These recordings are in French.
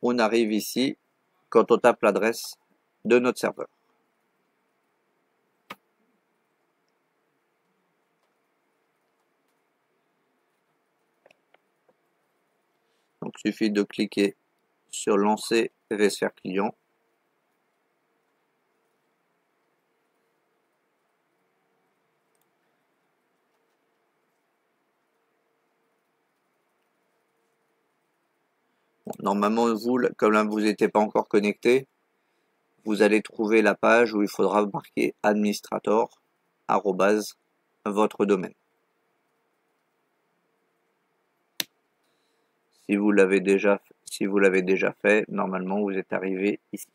on arrive ici quand on tape l'adresse de notre serveur. Donc il suffit de cliquer sur lancer VSphere client. Bon, normalement, vous, comme là, vous n'étiez pas encore connecté, vous allez trouver la page où il faudra marquer administrator @ votre domaine. Si vous l'avez déjà fait, normalement vous êtes arrivé ici.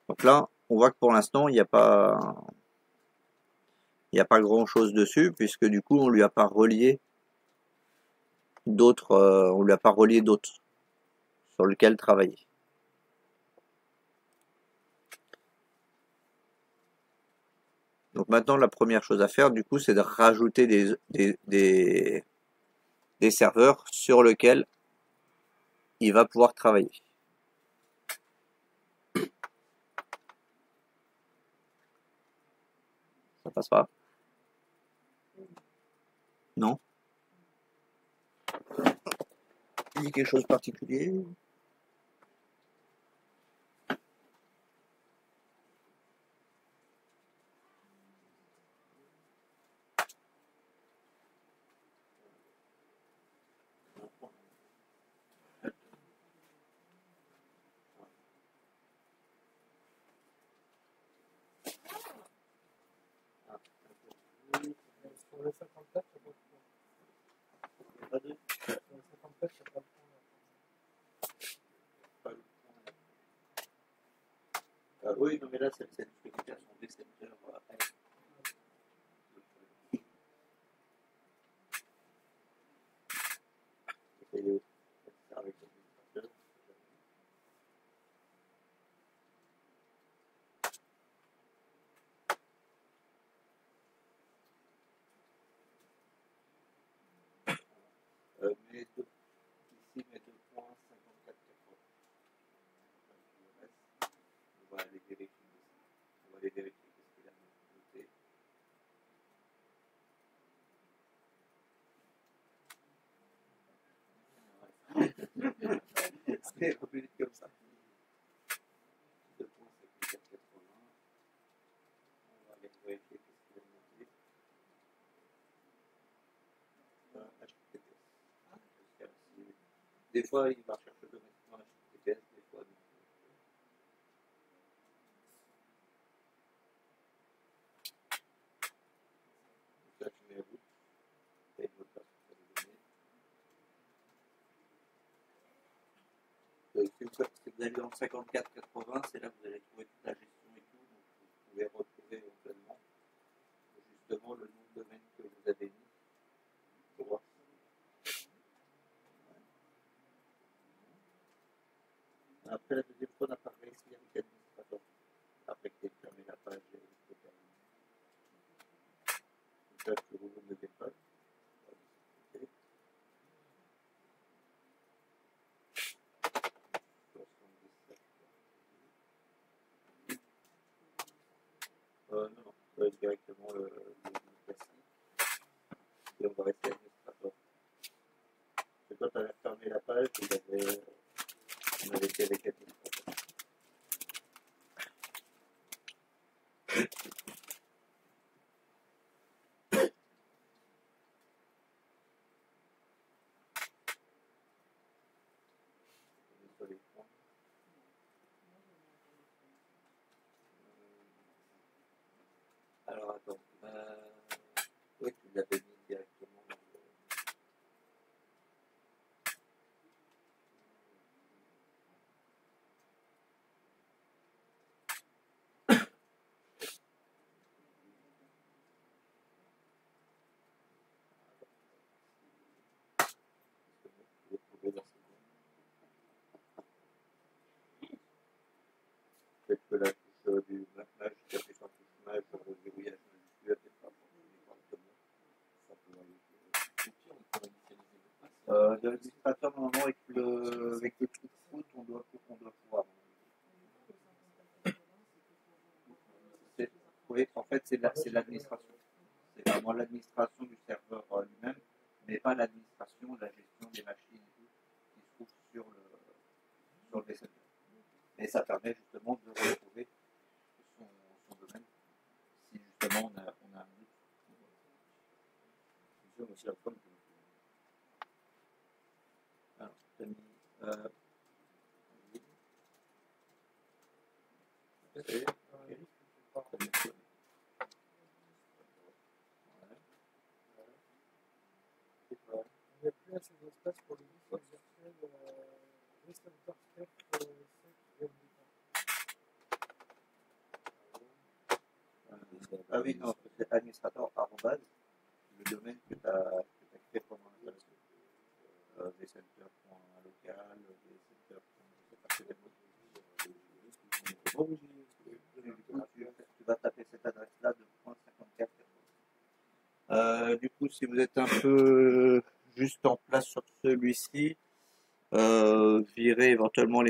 Donc là, on voit que pour l'instant, il n'y a pas grand chose dessus, puisque du coup on lui a pas relié d'autres sur lesquels travailler. Donc maintenant, la première chose à faire, du coup, c'est de rajouter des serveurs sur lesquels il va pouvoir travailler. Ça passe pas? Non? Il y a quelque chose de particulier? Sur le 54, il n'y a pas de point. Sur le 54, il n'y a pas de point. Oui, non, mais là, c'est une communication des secteurs. Avec l'administrateur. Mais ici, mes 2.5480. On va aller vérifier. On va aller vérifier qu'est-ce qu'il a noté. C'est revenu comme ça. 2.5480. On va aller vérifier qu'est-ce qu'il a noté. HTTPS. Des fois, il va chercher automatiquement HTTPS, des fois non. Donc là, tu mets route. Et le mot de passe pour les données. Si vous allez dans le 5480, c'est là que vous allez trouver toute la gestion et tout. Donc vous pouvez retrouver éventuellement justement le nom de domaine que vous avez mis pour voir. Après, la deuxième fois, on a parlé ici avec l'administrateur. Après que tu aies fermé la page, il faut terminer. Donc là, que vous ne devez pas. Non, directement le classique. Et on va rester administrateur. Et quand tu avais fermé la page, on avait été avec administrateur. Alors attends, oui, tu l'avais mis directement dans le... Peut-être que la touche du mage, qui a fait sa touche mage, le verrouillage majuscule, peut-être pas fonctionné correctement. De l'administrateur, normalement, avec les petites routes, on doit pouvoir. Oui, en fait, c'est l'administration. C'est vraiment l'administration du serveur lui-même, mais pas l'administration de la gestion des machines et tout qui se trouve sur le vCenter. Et ça permet justement de retrouver son domaine si justement on a un doute. Alors, tu as mis. Il n'y a plus assez d'espace pour le disque virtuel vCenter Step 7. Ah oui, non, c'est administrateur arrobase, le domaine que tu as créé pendant l'installation. vCenter.local, tu vas taper cette adresse-là de .54. Du coup, si vous êtes un peu juste en place sur celui-ci, virez éventuellement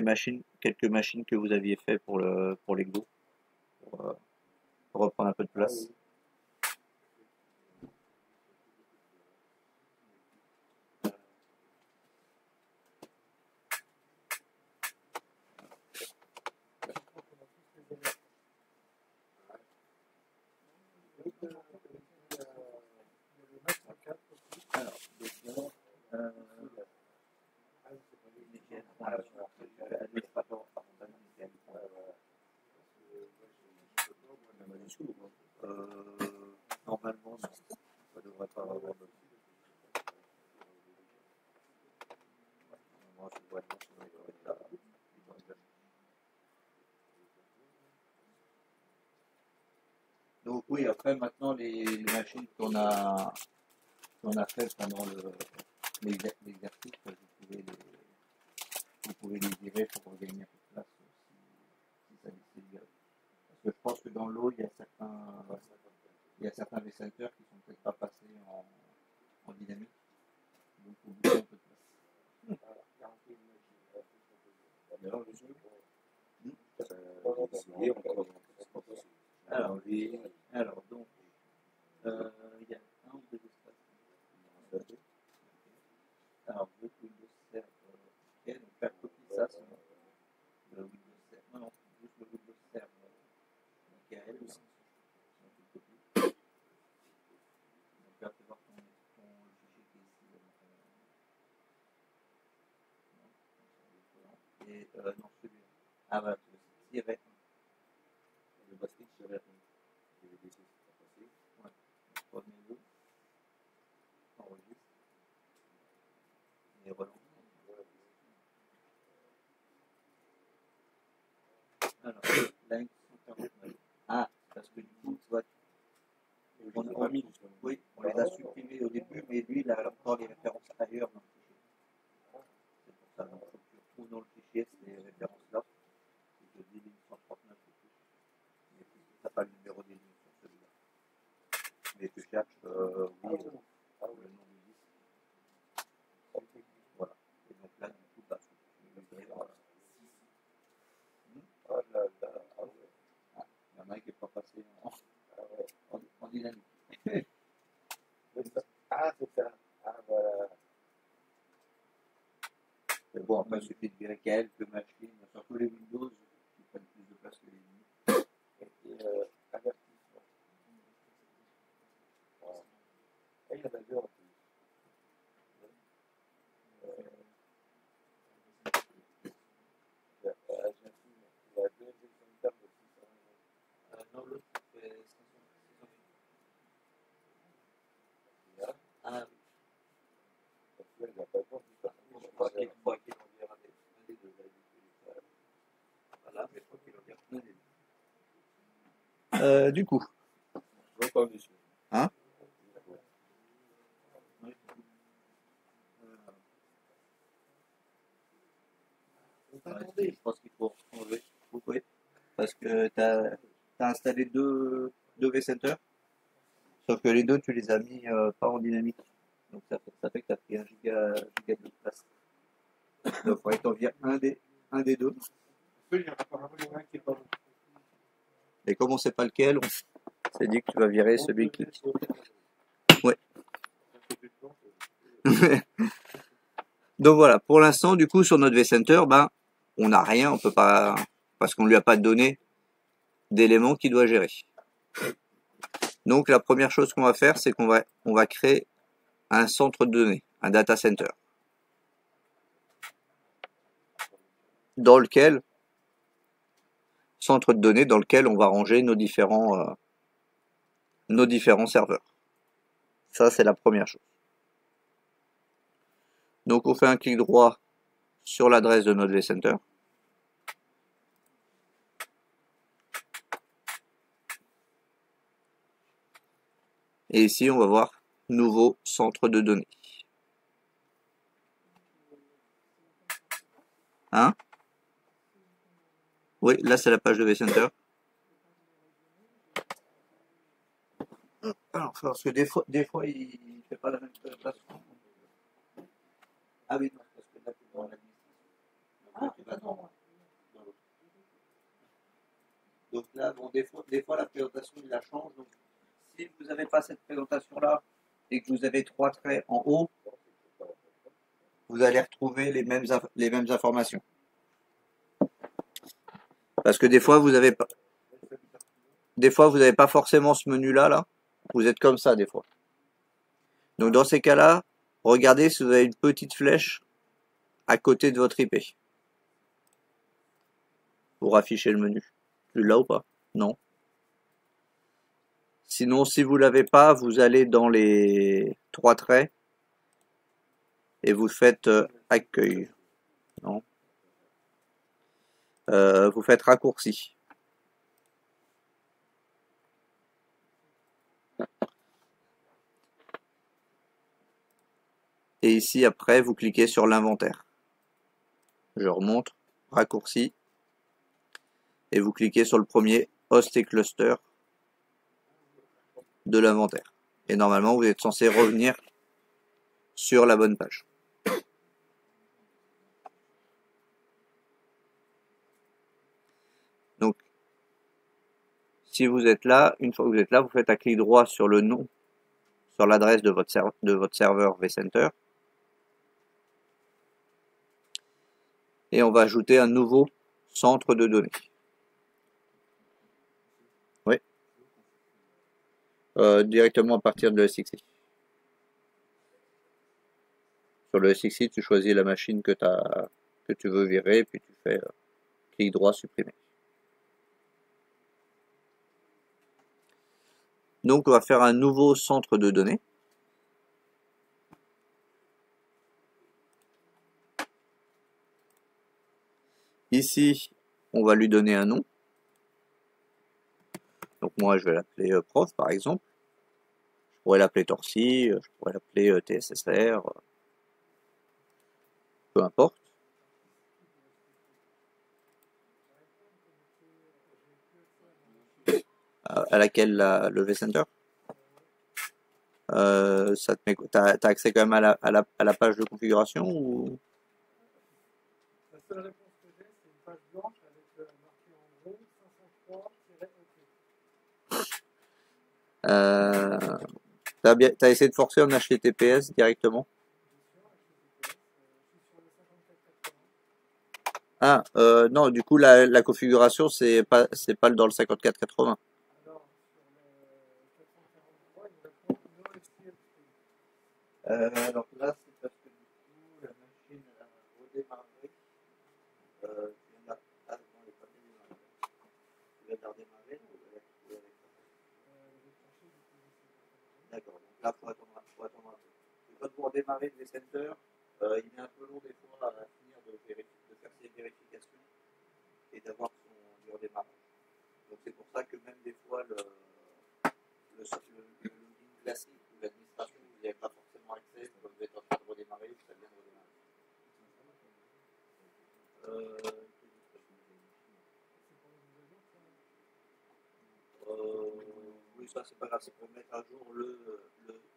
quelques machines que vous aviez fait pour l'Ego, pour reprendre un peu de place. Normalement, ça ne devrait pas avoir de. Moi, je vois non, ça doit être là. Donc oui, après maintenant les machines qu'on a faites pendant l'exercice, vous pouvez les virer pour gagner un peu de place si ça décide de virer. Parce que je pense que dans l'eau, il y a certains vCenter qui sont peut-être pas passés en dynamique. Donc il faut bouger un peu de place. Alors donc, il y a un ou deux espaces. Alors, Windows Server, ok, donc faire copier ça, c'est le Windows Server, non, juste le Windows Server, Michael, donc là, tu vas voir ton fichier qui est ici, et non, celui-là. Ah voilà, c'est tiret 1. Le basket tiret 1. Ouais, prenez-le, enregistre, et relance. Alors, line 149. Ah, parce que du coup, tu vois, on les a supprimés au début, mais lui, il a encore les références ailleurs dans le fichier. C'est pour ça, donc, faut que tu retrouves dans le fichier ces références-là. Et je dis ligne 139 et tout. Mais tu n'as pas le numéro des lignes sur celui-là. Mais tu cherches, oui, le nom du disque. Voilà. Et donc là, du coup, bah, tu veux dire, oh là là, ah ouais. Ah, il y en a qui n'est pas passé en dynamique. Ah, c'est ça. Ah, voilà. Mais bon, après, il suffit de virer quelques machines, surtout les Windows, qui prennent plus de place que les Linux. Et avertissement. Voilà. Et il y en a deux en plus. Il y a deux exemplaires de 600 non, l'autre, fait 500. Ah oui. Parce qu'il n'y a pas de temps, je crois qu'il en vire un des deux. Voilà, mais je crois qu'il en vire un des deux. Du coup. Hein? Attendez, je pense qu'il faut enlever. Vous pouvez. Parce que tu as installé deux vCenter. Sauf que les deux, tu les as mis pas en dynamique. Donc ça fait que tu as pris 1 giga de place. Donc il faudrait que tu en vires un des deux. Il y en a apparemment un qui est pas bon. Et comme on ne sait pas lequel, on s'est dit que tu vas virer celui qui. Ouais. Donc voilà, pour l'instant, du coup, sur notre vCenter, ben, on n'a rien, on peut pas, parce qu'on lui a pas donné d'éléments qu'il doit gérer. Donc la première chose qu'on va faire, c'est qu'on va créer un centre de données, un data center, dans lequel centre de données dans lequel on va ranger nos différents serveurs. Ça, c'est la première chose. Donc on fait un clic droit sur l'adresse de notre vCenter. Et ici, on va voir nouveau centre de données. Hein? Oui, là c'est la page de vCenter. Alors, parce que des fois il ne fait pas la même présentation. Ah oui, non, parce que là tu es dans l'administration. Donc là, bon, des fois la présentation il la change. Donc si vous n'avez pas cette présentation-là et que vous avez 3 traits en haut, vous allez retrouver les mêmes informations. Parce que des fois vous n'avez pas forcément ce menu-là, là. Vous êtes comme ça des fois. Donc dans ces cas-là, regardez si vous avez une petite flèche à côté de votre IP pour afficher le menu. Tu l'as ou pas? Non. Sinon, si vous l'avez pas, vous allez dans les 3 traits et vous faites accueil. Non. Vous faites raccourci. Et ici, après, vous cliquez sur l'inventaire. Je remonte, raccourci. Et vous cliquez sur le premier host et cluster de l'inventaire. Et normalement, vous êtes censé revenir sur la bonne page. Donc, si vous êtes là, une fois que vous êtes là, vous faites un clic droit sur le nom, sur l'adresse de votre serveur vCenter. Et on va ajouter un nouveau centre de données. Oui. Directement à partir de l'ESXi. Sur le ESXi, tu choisis la machine que tu veux virer, puis tu fais clic droit supprimer. Donc on va faire un nouveau centre de données. Ici, on va lui donner un nom. Donc moi, je vais l'appeler prof, par exemple. Je pourrais l'appeler Torsi, je pourrais l'appeler TSSR, peu importe. À laquelle le vCenter. T'as accès quand même à la page de configuration ou... La seule réponse que j'ai, c'est une page blanche avec marqué en gros 503-OK. T'as essayé de forcer en HTTPS directement? Ah, non, du coup, la configuration, c'est pas dans le 5480. Alors, sur le 443, il me répond no STL. Alors là, c'est parce que du coup, la machine a redémarré. Tu viens là, non, elle n'est pas démarrée. Tu viens de la redémarrer ou elle est d'accord, donc là, il faut attendre un peu. Et quand vous redémarrez le vCenter, il est un peu long des fois à finir de faire ses vérifications et d'avoir son redémarrage. Donc c'est pour ça que même des fois, le login classique ou l'administration, vous n'y avez pas forcément accès quand vous êtes en train de redémarrer ou ça vient de redémarrer. Oui, ça c'est pas grave, c'est pour mettre à jour le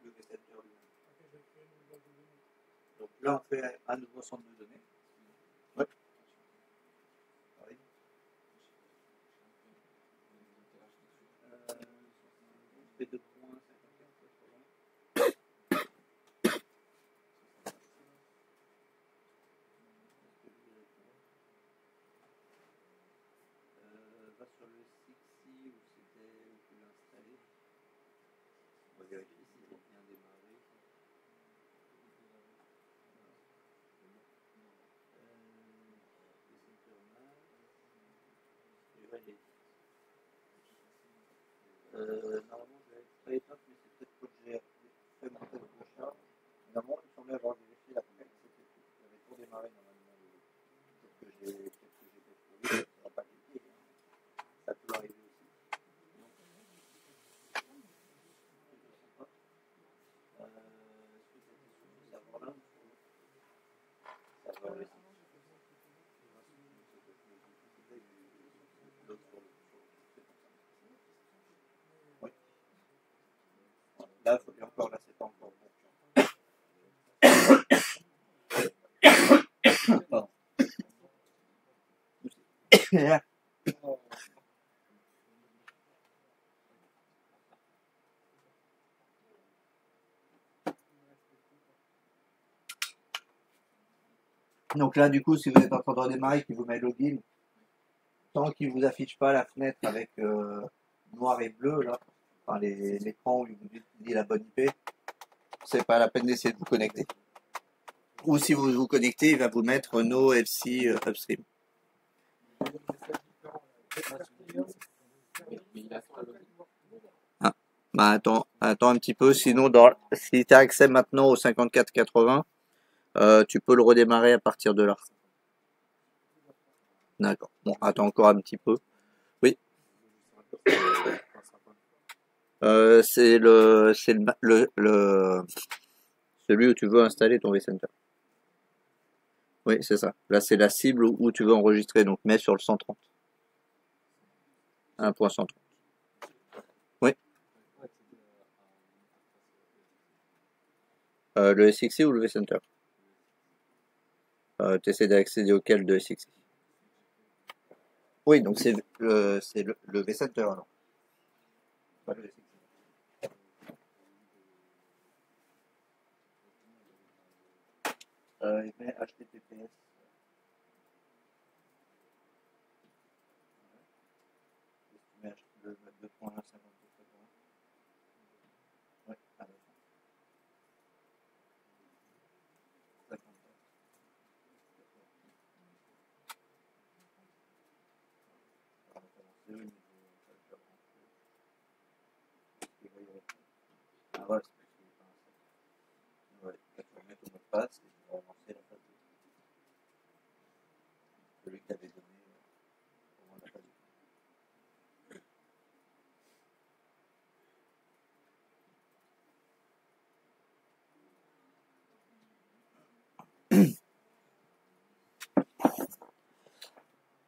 vCenter lui-même. Donc là, on fait un nouveau centre de données. Ouais. Oui. On fait 2.54. Va sur le 6i où c'était où tu l'as installé. On va vérifier si c'est bien démarré. Normalement, je vais pas éteindre, mais c'est peut-être que j'ai fait mon test de charge. Normalement, il semblait avoir vérifié la fenêtre, c'était tout. J'avais tout démarré normalement. Peut-être que j'ai fait, ça n'a pas cliqué. Ça peut arriver aussi. Non. Est-ce que c'était sur ce serveur-là ou sur le serveur ici? Oui. Là, et encore, là, c'est pas encore bon. Pardon. Donc là, du coup, si vous êtes en train de redémarrer, qu'il vous met login, tant qu'il vous affiche pas la fenêtre avec noir et bleu, là, enfin l'écran où il vous dit la bonne IP, c'est pas la peine d'essayer de vous connecter. Ou si vous vous connectez, il va vous mettre no FC upstream. Ah, bah attends un petit peu, sinon si tu as accès maintenant au 5480, tu peux le redémarrer à partir de là. D'accord. Bon, attends encore un petit peu. Oui. C'est celui où tu veux installer ton vCenter. Oui, c'est ça. Là, c'est la cible où tu veux enregistrer. Donc, mets sur le 130. 1.130. Oui. Le SXI ou le vCenter? Tu essaies d'accéder auquel de SXI? Oui, donc c'est le vCenter alors. Pas le SXI. Il met HTTPS. Tu mets le 2.1.52. Ouais, à la fin. 54. On va commencer au niveau. Ah voilà, c'est parce qu'il n'est pas installé. Ouais, tu vas mettre au mot de passe et tu vas relancer la phase 2. Celui qui avait donné au moins la phase 2.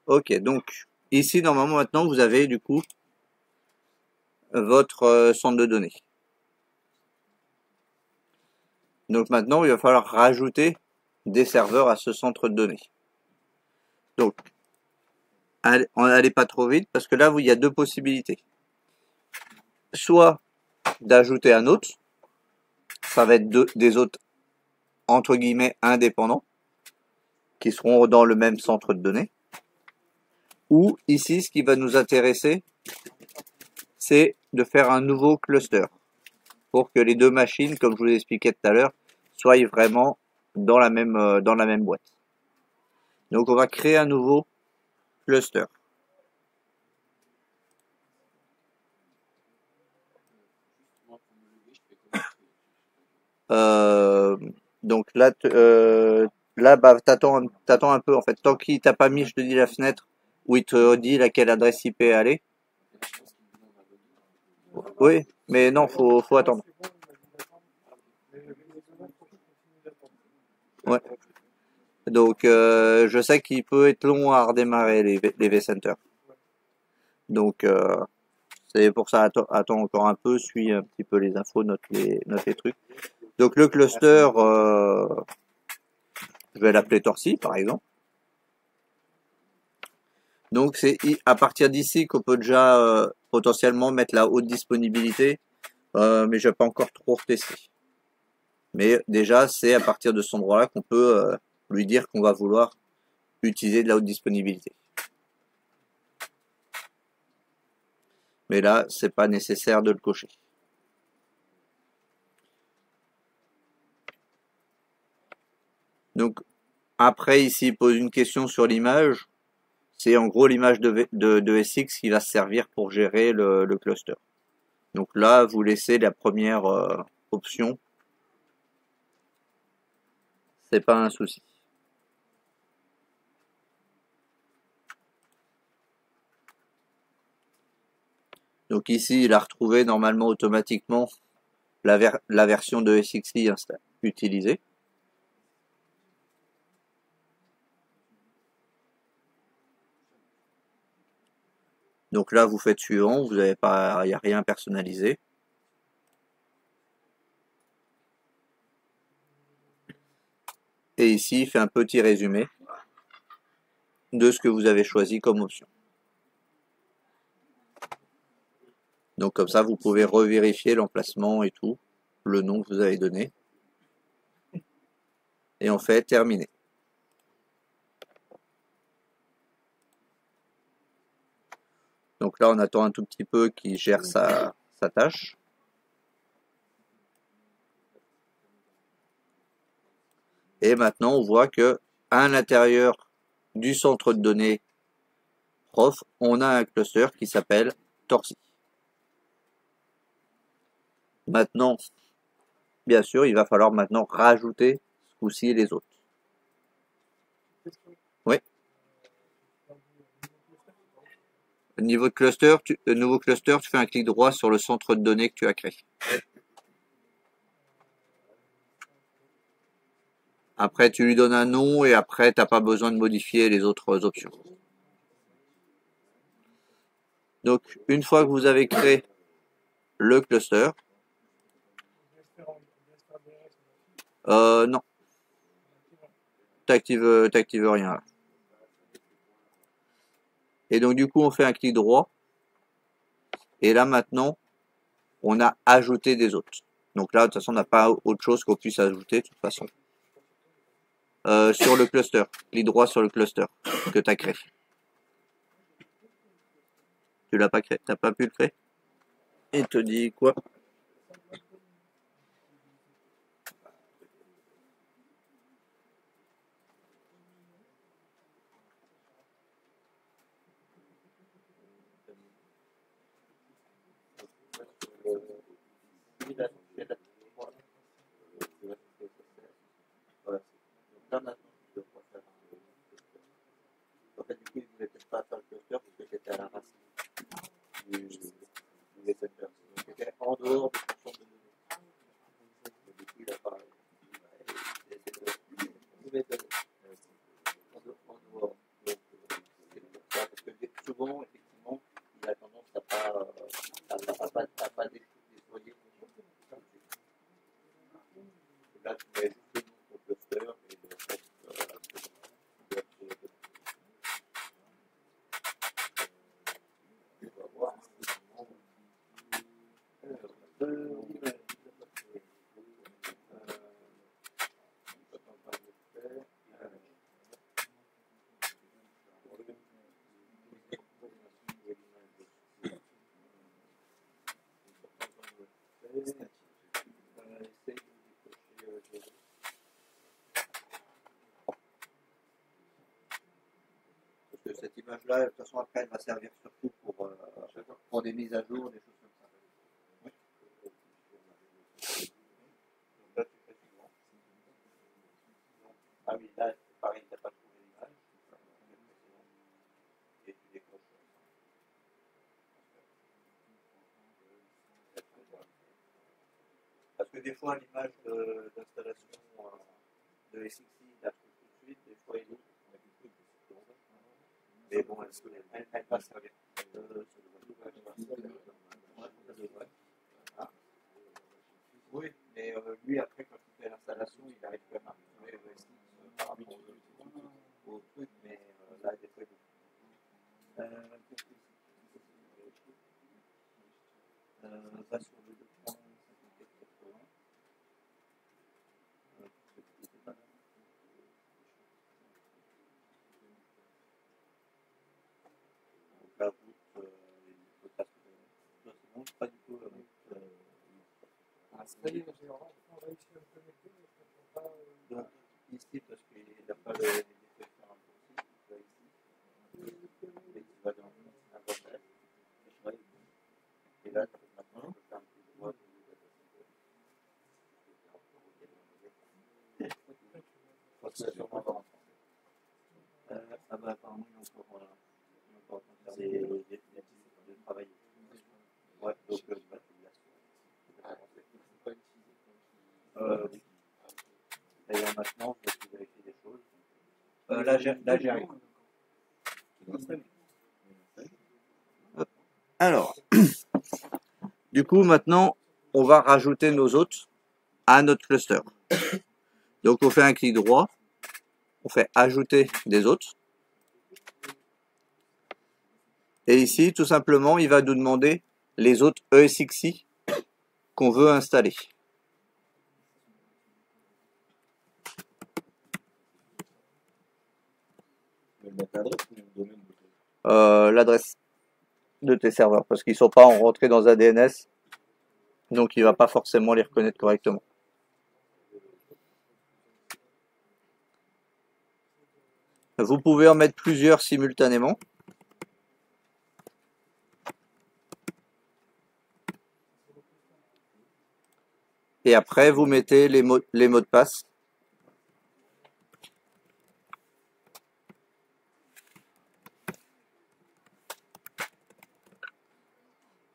Ok, donc ici normalement maintenant vous avez du coup votre centre de données. Donc maintenant il va falloir rajouter des serveurs à ce centre de données. Donc allez pas trop vite parce que là il y a deux possibilités. Soit d'ajouter un autre, ça va être des autres entre guillemets indépendants qui seront dans le même centre de données. Ou ici ce qui va nous intéresser, c'est de faire un nouveau cluster pour que les deux machines, comme je vous l'expliquais tout à l'heure, soient vraiment dans la même boîte. Donc on va créer un nouveau cluster. Donc là, bah, t'attends un peu en fait. Tant qu'il t'a pas mis, je te dis la fenêtre où il te dit laquelle adresse IP aller. Oui, mais non, faut attendre. Ouais. Donc je sais qu'il peut être long à redémarrer les vCenter. Donc c'est pour ça, attends encore un peu, suis un petit peu les infos, note les trucs. Donc le cluster, Je vais l'appeler Torsi, par exemple. Donc c'est à partir d'ici qu'on peut déjà potentiellement mettre la haute disponibilité, mais je vais pas encore trop retester. Mais déjà c'est à partir de cet endroit-là qu'on peut lui dire qu'on va vouloir utiliser de la haute disponibilité. Mais là c'est pas nécessaire de le cocher. Donc après ici il pose une question sur l'image. C'est en gros l'image de SX qui va servir pour gérer le cluster. Donc là, vous laissez la première option. C'est pas un souci. Donc ici, il a retrouvé normalement automatiquement la version de SXI utilisée. Donc là, vous faites suivant, vous n'avez pas, il n'y a rien personnalisé. Et ici, il fait un petit résumé de ce que vous avez choisi comme option. Donc comme ça, vous pouvez revérifier l'emplacement et tout, le nom que vous avez donné. Et on fait terminer. Donc là, on attend un tout petit peu qu'il gère sa tâche. Et maintenant, on voit que à l'intérieur du centre de données prof, on a un cluster qui s'appelle Torsi. Maintenant, bien sûr, il va falloir maintenant rajouter ce coup-ci les autres. Oui. Niveau de cluster, nouveau cluster, tu fais un clic droit sur le centre de données que tu as créé. Après, tu lui donnes un nom et après, tu n'as pas besoin de modifier les autres options. Donc, une fois que vous avez créé le cluster, non, t'actives rien là. Et donc, du coup, on fait un clic droit. Et là, maintenant, on a ajouté des autres. Donc là, de toute façon, on n'a pas autre chose qu'on puisse ajouter, de toute façon. Sur le cluster, clic droit sur le cluster que tu as créé. Tu l'as pas créé, t'as pas pu le créer. Il te dit quoi? Là maintenant, je dois faire en fait, du coup, il ne voulait peut-être pas faire le cluster parce que c'était à la racine du SFR. Donc, c'était en dehors de son champ de données. Et du coup, il a pas. Il a essayé en dehors. Donc, c'est pour ça. Parce que souvent, effectivement, il a tendance à pas déployer. Là, tu mets juste le nom de ton cluster et le reste. On va voir. Parce que cette image-là, de toute façon, après, elle va servir surtout pour des mises à jour, des choses comme ça. Oui. Donc là, tu fais suivant. Ah oui, là, pareil, tu n'as pas trouvé l'image. Et tu décroches. Parce que des fois, l'image d'installation de SXI, il la trouve tout de suite, des fois, il est mais bon, elle va servir. Oui, mais lui, après, quand il fait l'installation, il arrive quand même à retrouver le SX parmi va sur le 2.5480. Donc la route, il faut pas pas du tout la route. Ah, ça y est, j'ai enfin réussi à me connecter, mais je ne comprends pas. Donc ici, parce qu'il n'a pas les effets faire un ici, et il va dans un bordel. Et là, maintenant, on peut faire un petit doigt. Je crois que ça va sûrement avoir en français. Ah bah apparemment, il y a encore conservé les de travail. Ouais, donc bah, tu le laisses. Oui. D'ailleurs, maintenant, je vais vérifier des choses. Là, j'arrive. Alors, du coup, maintenant, on va rajouter nos hôtes à notre cluster. Donc, on fait un clic droit, on fait ajouter des hôtes. Et ici, tout simplement, il va nous demander les hôtes ESXi qu'on veut installer. L'adresse de tes serveurs, parce qu'ils ne sont pas rentrés dans un DNS, donc il ne va pas forcément les reconnaître correctement. Vous pouvez en mettre plusieurs simultanément. Et après, vous mettez les mots de passe.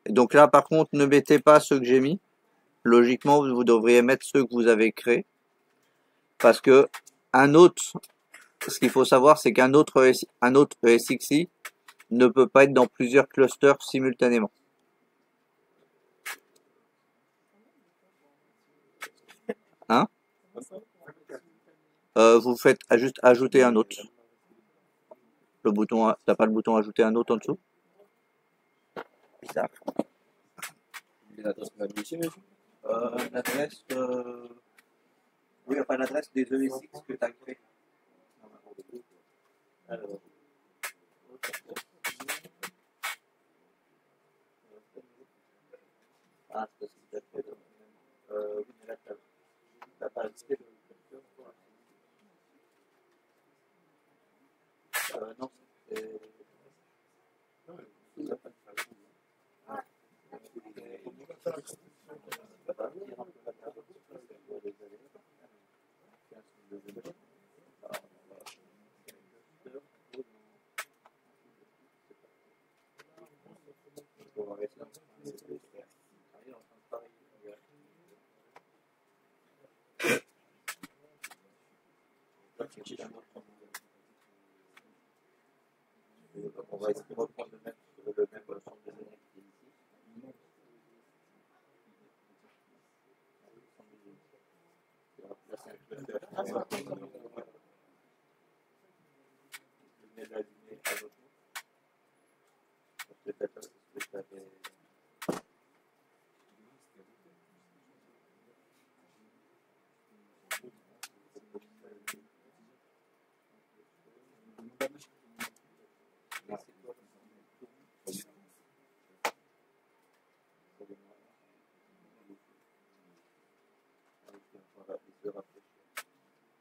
Et donc là, par contre, ne mettez pas ceux que j'ai mis. Logiquement, vous devriez mettre ceux que vous avez créés. Parce que un autre, ce qu'il faut savoir, c'est qu'un autre ESXi ne peut pas être dans plusieurs clusters simultanément. Hein? Vous faites juste ajouter un autre. Le bouton, t'as pas le bouton ajouter un autre en dessous? Bizarre. L'adresse, oui, enfin l'adresse des ESX que tu as créé. Alors, ah, c'est parce que tu as fait. Oui, mais là, tu n'as pas ajouté le cluster. Non, c'est. On va essayer de reprendre le même centre de données qui est ici. Là, c'est un cluster. Je mets l'allumé à l'autre. C'est peut-être ce que tu avais.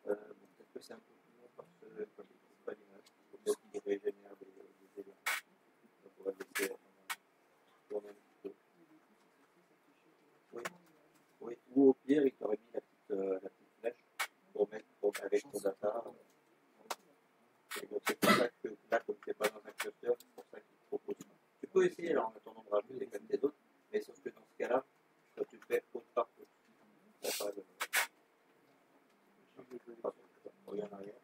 Peut-être que c'est un peu plus long parce que comme il ne trouve pas l'image, il faut qu'il régénère les éléments. Donc on va laisser tourner un petit peu. Oui. Oui. Ou au pire, il t'aurait mis la petite flèche pour mettre avec ton data. Et donc c'est pour ça que là, comme tu n'es pas dans un cluster, c'est pour ça qu'il te propose. Tu peux essayer alors en attendant de rajouter comme des autres, mais sauf que dans ce cas-là, quand tu fais autre part, regarde en arrière.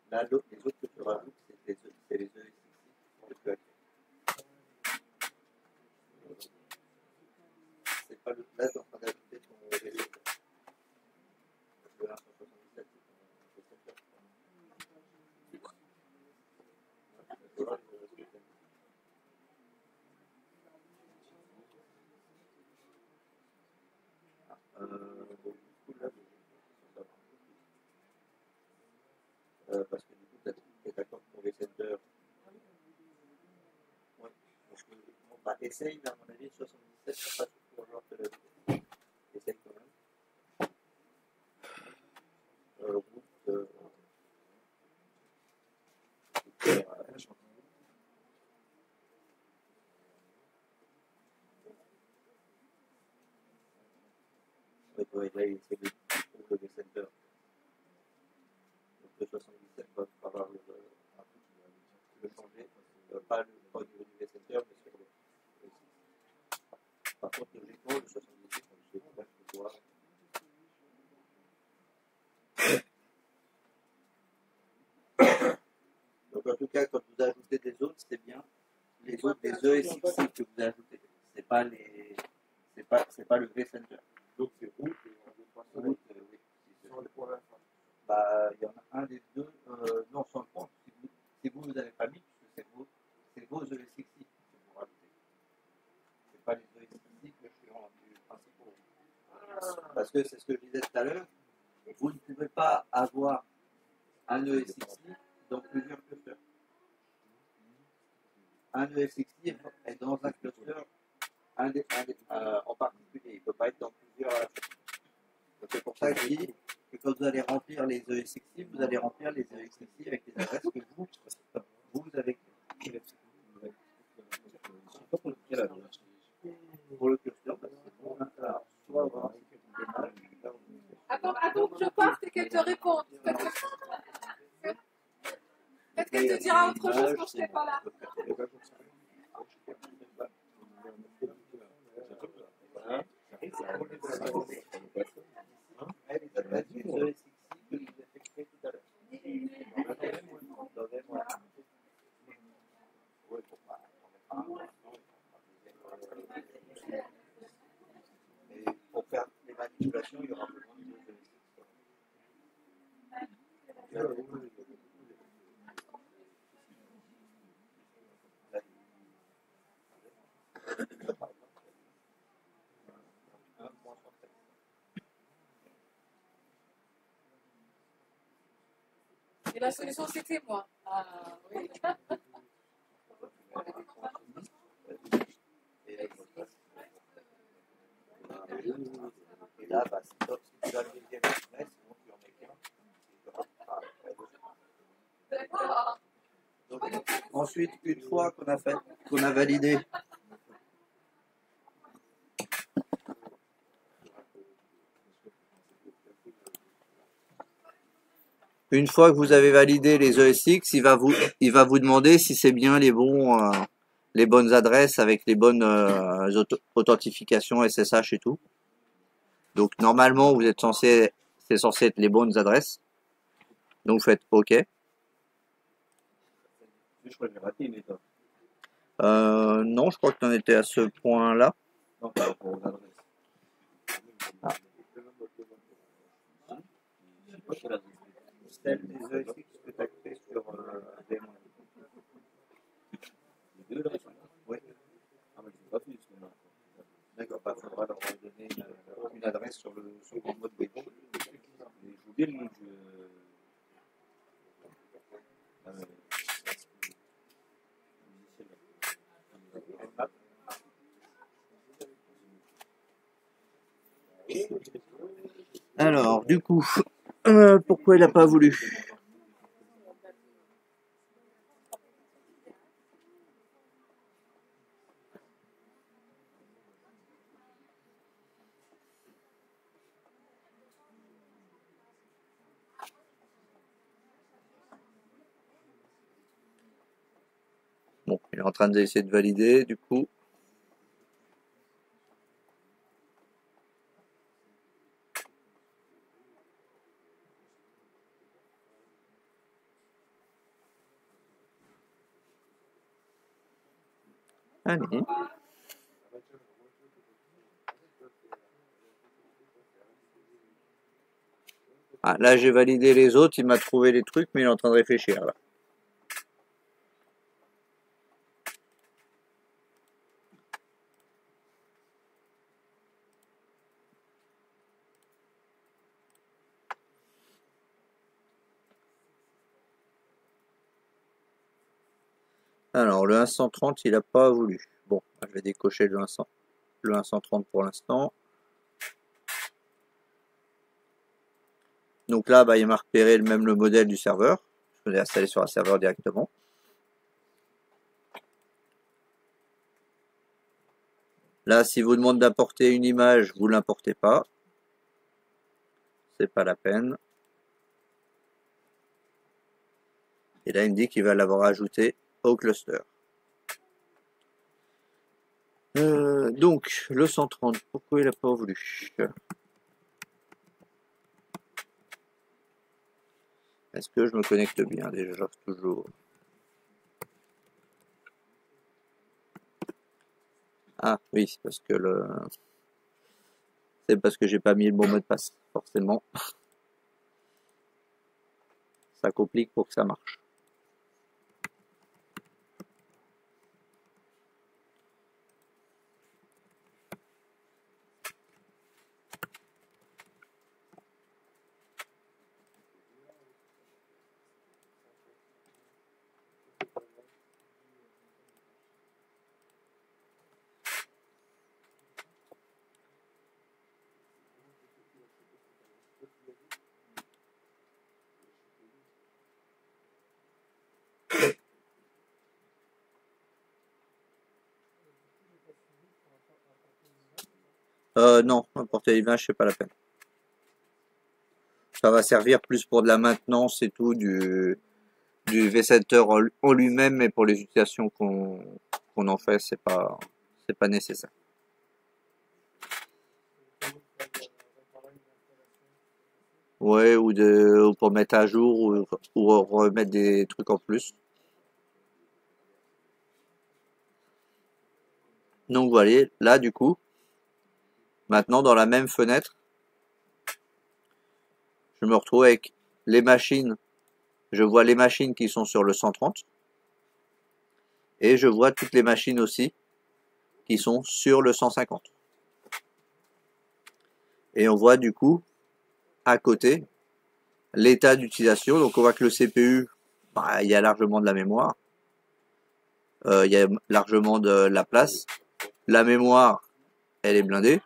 Là, les autres que tu rajoutes, c'est les œufs ici que tu as. C'est pas le là, tu es en train d'ajouter ton réseau. Le 177, c'est ton Du coup, là, parce que du coup, tu es d'accord pour les centers. Ouais. Parce que, bon, bah, essaye, là, à mon avis, 77, ça passe pour avoir de la essaye quand même. Route, ouais, là, il essaie de trouver des centers. Donc, le 77 va falloir le changer. Pas au niveau du center, mais sur le. Par contre, logiquement, le 78, je vais voir. Donc, en tout cas, quand vous ajoutez des autres, c'est bien. Les autres, des ESXi que vous ajoutez, c'est pas le V-Center. Donc c'est route et on veut pas Route, oui. sur le point d'info. Bah, il y en a un des deux, non, sans le compte, si vous n'avez pas mis, puisque c'est vos ESXi que vous rajoutez. C'est pas les ESXi que je suis en principaux. Parce que c'est ce que je disais tout à l'heure, vous ne pouvez pas avoir un ESXi dans plusieurs clusters. Un ESXi est dans un cluster en particulier, il ne peut pas être dans plusieurs. Donc c'est pour ça que je dis que quand vous allez remplir les ESXi, vous allez remplir les ESXi avec les adresses que vous avez. Pour le cluster, soit avoir Attends que je parte et qu'elle te réponde. Peut-être qu'elle te dira autre chose quand je serai pas là. Pour faire les manipulations, il y aura besoin de Et la solution, c'était moi. Ah oui. Et là, bah, c'est top. Si tu as le deuxième express, sinon tu en mets qu'un. Donc, ensuite, une fois qu'on a validé une fois que vous avez validé les ESX, il va vous demander si c'est bien les bonnes adresses avec les bonnes authentifications SSH et tout. Donc normalement, c'est censé être les bonnes adresses. Donc vous faites OK. Je crois que j'ai raté une étape. Non, je crois que tu en étais à ce point-là. Non, par rapport aux adresses. Celle des ESX que tu as créé sur des Les deux là, oui. ah, mais je n'ai pas fait ce qu'on a. D'accord, il faudra leur donner une adresse sur le mode web. Mais j'ai oublié le nom du. Alors, du coup, pourquoi il n'a pas voulu? Bon, il est en train d'essayer de valider, du coup. Allez. Ah, là, j'ai validé les autres, il m'a trouvé les trucs, mais il est en train de réfléchir, là. Alors, le 130, il n'a pas voulu. Bon, je vais décocher le 130 pour l'instant. Donc là, bah, il m'a repéré même le modèle du serveur. Je l'ai installé sur un serveur directement. Là, si vous demande d'importer une image, vous l'importez pas. C'est pas la peine. Et là, il me dit qu'il va l'avoir ajouté au cluster. Donc, le 130, pourquoi il n'a pas voulu? Est-ce que je me connecte bien déjà toujours? Ah oui, c'est parce que j'ai pas mis le bon mot de passe, forcément. Ça complique pour que ça marche. Non, importer l'image, c'est pas la peine. Ça va servir plus pour de la maintenance et tout du vCenter en lui-même, mais pour les utilisations qu'on en fait, c'est pas nécessaire. Ouais, ou pour mettre à jour ou remettre des trucs en plus. Donc voilà, là du coup, maintenant dans la même fenêtre, je me retrouve avec les machines. Je vois les machines qui sont sur le 130 et je vois toutes les machines aussi qui sont sur le 150. Et on voit du coup à côté l'état d'utilisation. Donc on voit que le CPU, bah, il y a largement de la mémoire, il y a largement de la place. La mémoire, elle est blindée.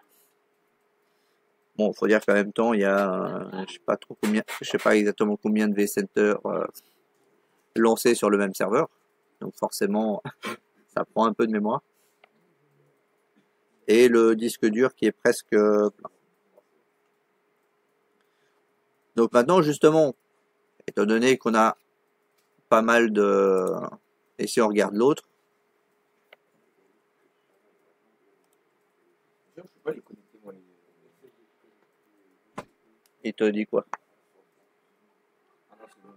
Bon, faut dire qu'en même temps, il y a, je sais pas exactement combien de vCenter lancés sur le même serveur. Donc forcément, ça prend un peu de mémoire. Et le disque dur qui est presque plein. Donc maintenant, justement, étant donné qu'on a pas mal de... Et si on regarde l'autre, Je sais pas les connecter, moi, il te dit quoi? Ah non, c'est bon,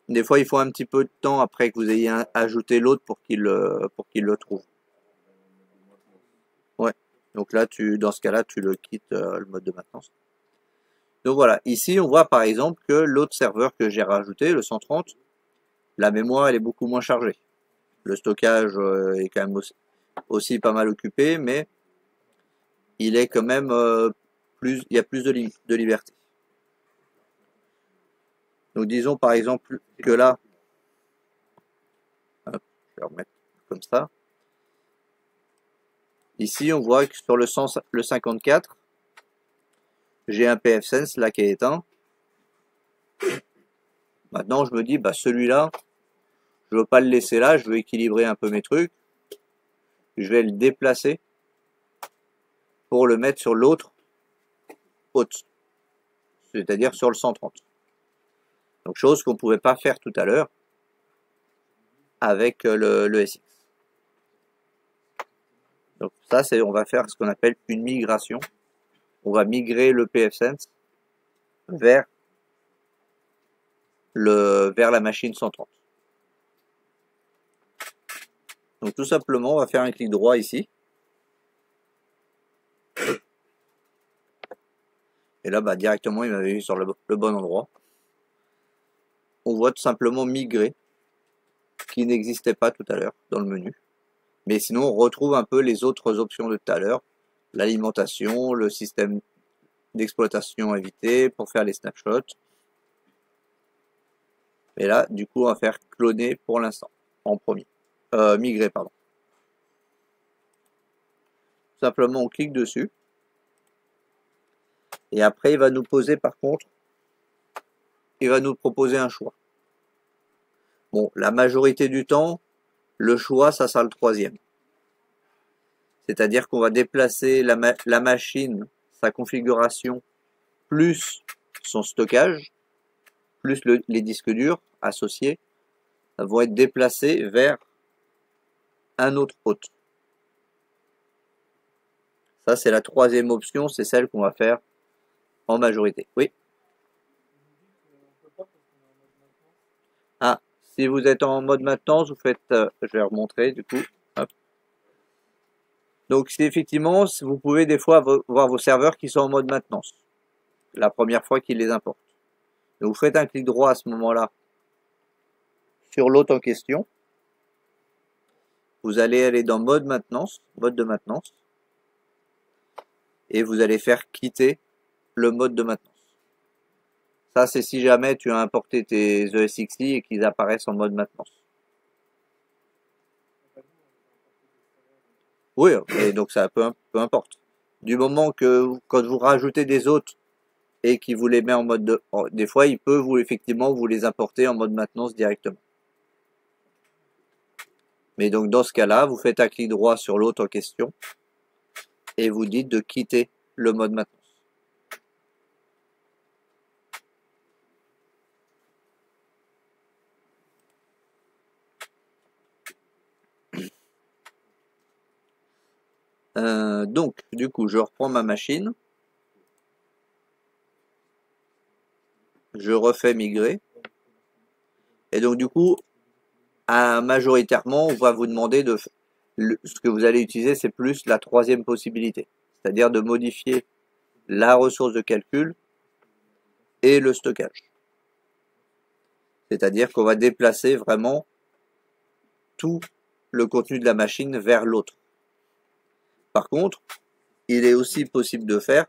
Des fois, il faut un petit peu de temps après que vous ayez ajouté l'autre pour qu'il le trouve. Ouais. Donc là, dans ce cas-là, tu le quittes le mode de maintenance. Donc voilà. Ici, on voit par exemple que l'autre serveur que j'ai rajouté, le 130, la mémoire, elle est beaucoup moins chargée. Le stockage est quand même aussi pas mal occupé, mais il est quand même il y a plus de liberté. Donc disons par exemple que là, hop, je vais remettre comme ça. Ici, on voit que sur le 54, j'ai un pfSense là qui est éteint. Maintenant, je me dis, bah celui-là, je veux pas le laisser là, je veux équilibrer un peu mes trucs. Je vais le déplacer pour le mettre sur l'autre haute, c'est-à-dire sur le 130. Donc chose qu'on ne pouvait pas faire tout à l'heure avec le SX. Donc ça, on va faire ce qu'on appelle une migration. On va migrer le pfSense vers la machine 130. Donc tout simplement, on va faire un clic droit ici. Et là, bah, directement, il m'avait mis sur le bon endroit. On voit tout simplement migrer, qui n'existait pas tout à l'heure dans le menu. Mais sinon, on retrouve un peu les autres options de tout à l'heure. L'alimentation, le système d'exploitation évité pour faire les snapshots. Et là, du coup, on va faire cloner pour l'instant, en premier. Migrer, pardon. Simplement, on clique dessus. Et après, il va nous poser, par contre, il va nous proposer un choix. Bon, la majorité du temps, le choix, ça sera le troisième. C'est-à-dire qu'on va déplacer la machine, sa configuration, plus son stockage, plus les disques durs associés, vont être déplacés vers un autre hôte. Ça, c'est la troisième option, c'est celle qu'on va faire en majorité. Oui. Ah, si vous êtes en mode maintenance, vous faites, je vais remontrer du coup. Hop. Donc, c'est effectivement, vous pouvez des fois voir vos serveurs qui sont en mode maintenance. La première fois qu'ils les importent. Donc, vous faites un clic droit à ce moment-là sur l'hôte en question. Vous allez aller dans mode maintenance, mode de maintenance. Et vous allez faire quitter le mode de maintenance. Ça, c'est si jamais tu as importé tes ESXi et qu'ils apparaissent en mode maintenance. Oui, et donc ça peu importe. Du moment que quand vous rajoutez des hôtes et qu'il vous les met en mode de... Des fois, il peut effectivement vous les importer en mode maintenance directement. Mais donc dans ce cas-là, vous faites un clic droit sur l'hôte en question et vous dites de quitter le mode maintenance. Donc, du coup, je reprends ma machine. Je refais migrer. Et donc, du coup, majoritairement, on va vous demander de... ce que vous allez utiliser, c'est plus la troisième possibilité. C'est-à-dire de modifier la ressource de calcul et le stockage. C'est-à-dire qu'on va déplacer vraiment tout le contenu de la machine vers l'autre. Par contre, il est aussi possible de faire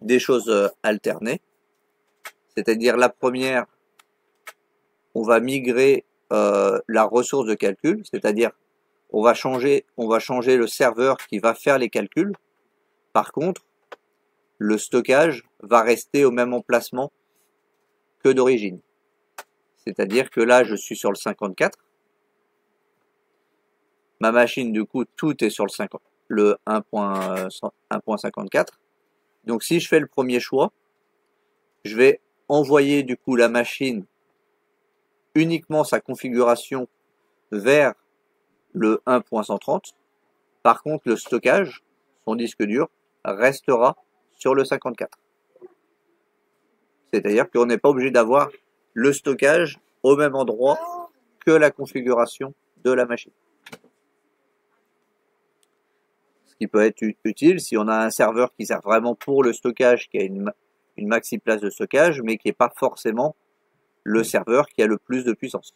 des choses alternées. C'est-à-dire la première, on va migrer la ressource de calcul, c'est-à-dire on va changer le serveur qui va faire les calculs. Par contre, le stockage va rester au même emplacement que d'origine. C'est-à-dire que là, je suis sur le 54. Ma machine, du coup, tout est sur le 1.54. Donc, si je fais le premier choix, je vais envoyer, du coup, la machine, uniquement sa configuration vers le 1.130. Par contre, le stockage, son disque dur, restera sur le 54. C'est-à-dire qu'on n'est pas obligé d'avoir le stockage au même endroit que la configuration de la machine. Ce qui peut être utile si on a un serveur qui sert vraiment pour le stockage, qui a une maxi place de stockage, mais qui n'est pas forcément le serveur qui a le plus de puissance.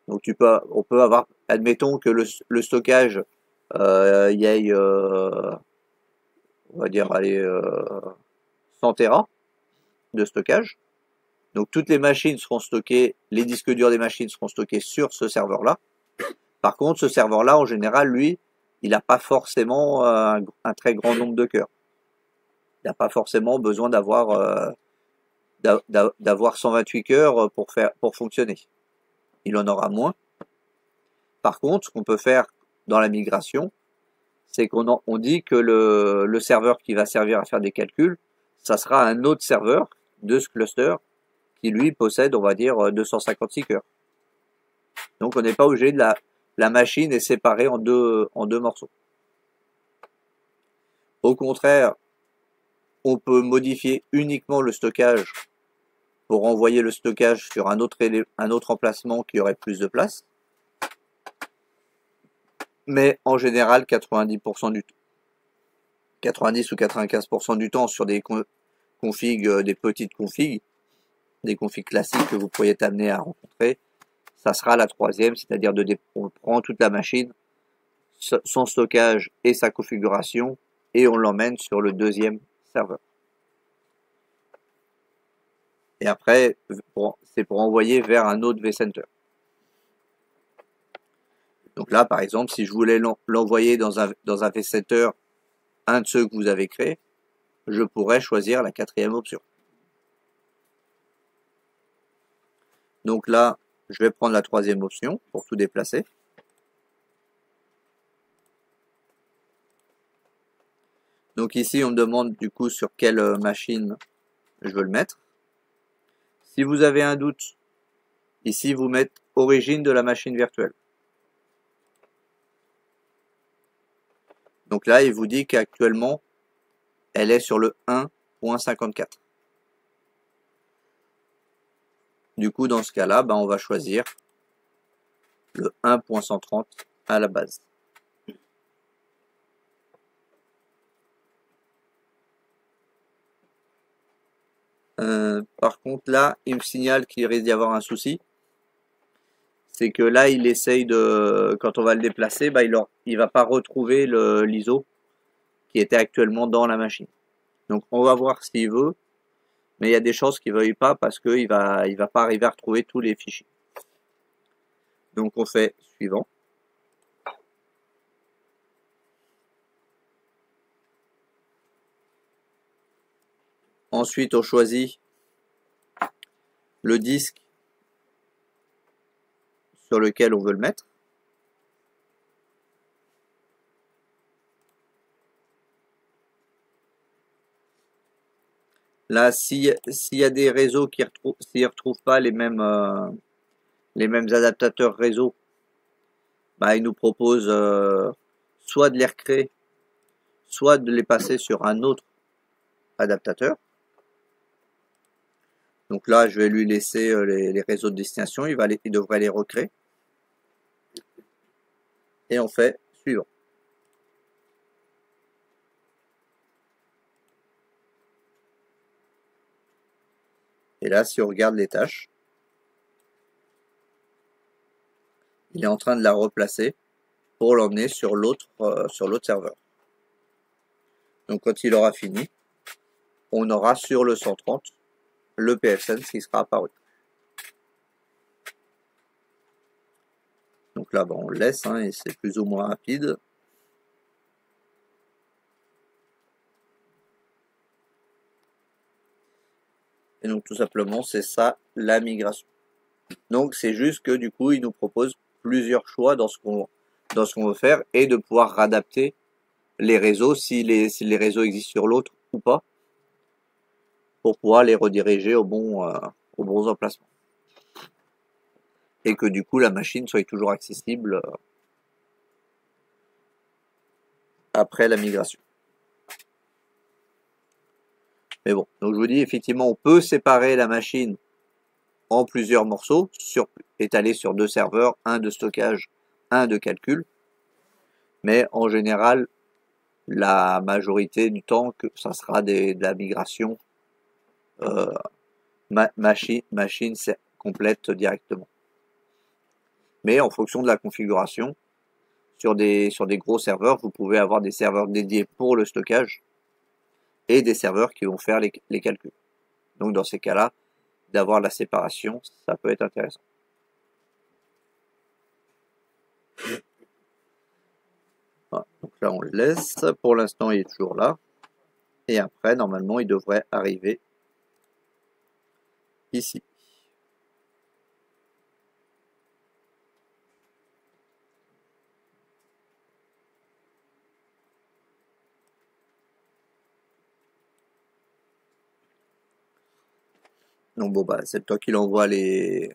Donc on peut avoir, admettons que le stockage, il y ait, on va dire, allez, 100 Tera de stockage. Donc toutes les machines seront stockées, les disques durs des machines seront stockés sur ce serveur-là. Par contre, ce serveur-là, en général, lui, il n'a pas forcément un très grand nombre de cœurs. Il n'a pas forcément besoin d'avoir 128 cœurs pour fonctionner. Il en aura moins. Par contre, ce qu'on peut faire dans la migration, c'est qu'on dit que le serveur qui va servir à faire des calculs, ça sera un autre serveur de ce cluster qui lui possède, on va dire, 256 cœurs. Donc on n'est pas obligé de la machine est séparée en deux morceaux. Au contraire, on peut modifier uniquement le stockage pour envoyer le stockage sur un autre emplacement qui aurait plus de place. Mais en général, 90% du temps, 90 ou 95% du temps sur des configs, des petites configs, des configs classiques que vous pourriez être amené à rencontrer, ça sera la troisième, c'est-à-dire on prend toute la machine, son stockage et sa configuration, et on l'emmène sur le deuxième serveur. Et après, c'est pour envoyer vers un autre vCenter. Donc là, par exemple, si je voulais l'envoyer dans un vCenter, un de ceux que vous avez créé, je pourrais choisir la 4e option. Donc là, je vais prendre la 3e option pour tout déplacer. Donc ici, on me demande du coup sur quelle machine je veux le mettre. Si vous avez un doute, ici, vous mettez origine de la machine virtuelle. Donc là, il vous dit qu'actuellement, elle est sur le 1.54. Du coup, dans ce cas-là, ben, on va choisir le 1.130 à la base. Par contre, là, il me signale qu'il risque d'y avoir un souci. C'est que là, il essaye de, quand on va le déplacer, bah, il va pas retrouver l'ISO qui était actuellement dans la machine. Donc, on va voir s'il veut, mais il y a des chances qu'il veuille pas parce qu'il va pas arriver à retrouver tous les fichiers. Donc, on fait suivant. Ensuite, on choisit le disque sur lequel on veut le mettre. Là, s'il y a des réseaux qui retrouvent pas les mêmes adaptateurs réseau, bah, il nous propose soit de les recréer, soit de les passer sur un autre adaptateur. Donc là, je vais lui laisser les réseaux de destination, il devrait les recréer. Et on fait suivant. Et là, si on regarde les tâches, il est en train de la replacer pour l'emmener sur l'autre serveur. Donc quand il aura fini, on aura sur le 130 le pfSense qui sera apparu. Donc là, on le laisse, hein, et c'est plus ou moins rapide. Et donc tout simplement, c'est ça la migration. Donc c'est juste que du coup, il nous propose plusieurs choix dans ce qu'on veut faire et de pouvoir adapter les réseaux si les réseaux existent sur l'autre ou pas pour pouvoir les rediriger aux bons emplacements. Et que du coup la machine soit toujours accessible après la migration. Mais bon, donc je vous dis effectivement on peut séparer la machine en plusieurs morceaux, étalés sur 2 serveurs, un de stockage, un de calcul. Mais en général, la majorité du temps, que ça sera de la migration machine complète directement. Mais en fonction de la configuration, sur des gros serveurs, vous pouvez avoir des serveurs dédiés pour le stockage et des serveurs qui vont faire les calculs. Donc dans ces cas-là, d'avoir la séparation, ça peut être intéressant. Voilà. Donc là, on le laisse. Pour l'instant, il est toujours là. Et après, normalement, il devrait arriver ici. Donc bon, bah, c'est toi qui l'envoie les...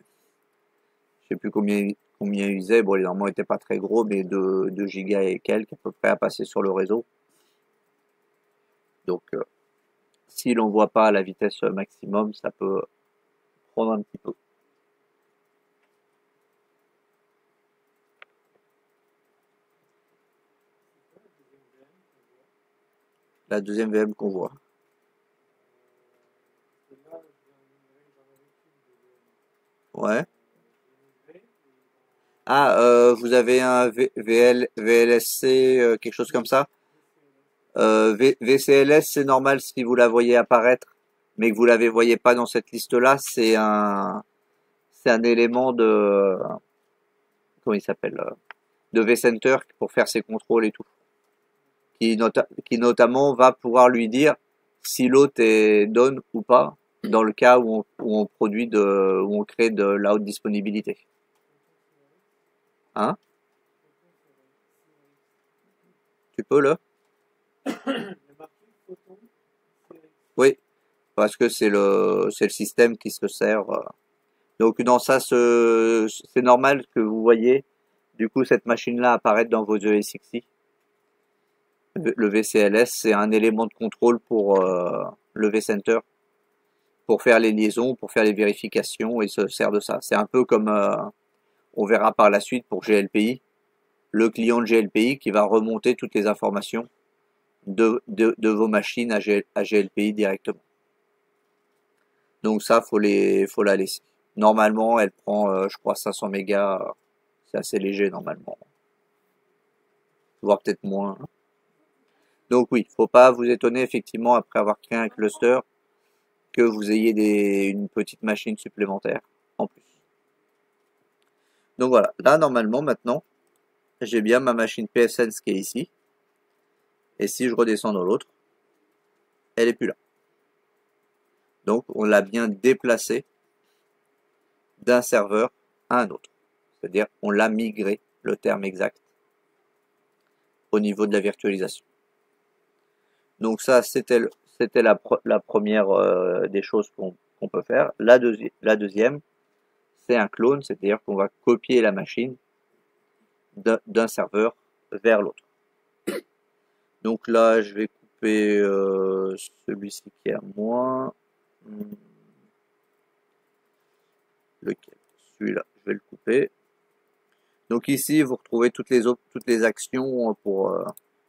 Je sais plus combien il usait. Bon, normalement, il était pas très gros, mais 2 gigas et quelques à peu près à passer sur le réseau. Donc, s'il n'envoie pas à la vitesse maximum, ça peut prendre un petit peu. La deuxième VM qu'on voit. Ouais. Ah, vous avez un VLSC, quelque chose comme ça. VCLS, c'est normal si vous la voyez apparaître mais que vous ne voyez pas dans cette liste-là, c'est un élément de, comment il s'appelle, de vCenter pour faire ses contrôles et tout. Qui notamment va pouvoir lui dire si l'hôte est down ou pas, dans le cas où on où on crée de la haute disponibilité. Hein? Tu peux le? Oui, parce que c'est le système qui se sert. Donc dans ça, c'est normal que vous voyez du coup cette machine-là apparaître dans vos ESXi. Le VCLS, c'est un élément de contrôle pour le vCenter, pour faire les liaisons, pour faire les vérifications, et se sert de ça. C'est un peu comme on verra par la suite pour GLPI, le client de GLPI qui va remonter toutes les informations de vos machines à GLPI directement. Donc ça, faut la laisser. Normalement, elle prend, je crois, 500 mégas. C'est assez léger normalement. Voire peut-être moins. Donc oui, faut pas vous étonner effectivement après avoir créé un cluster que vous ayez une petite machine supplémentaire en plus. Donc voilà, là normalement maintenant, j'ai bien ma machine PFSense qui est ici. Et si je redescends dans l'autre, elle est plus là. Donc on l'a bien déplacée d'un serveur à un autre. C'est-à-dire on l'a migré, le terme exact, au niveau de la virtualisation. Donc ça, c'était la première des choses qu'on peut faire. La deuxième, c'est un clone, c'est-à-dire qu'on va copier la machine d'un serveur vers l'autre. Donc là, je vais couper celui-ci qui est à moi. Lequel? Celui-là, je vais le couper. Donc ici, vous retrouvez toutes les actions pour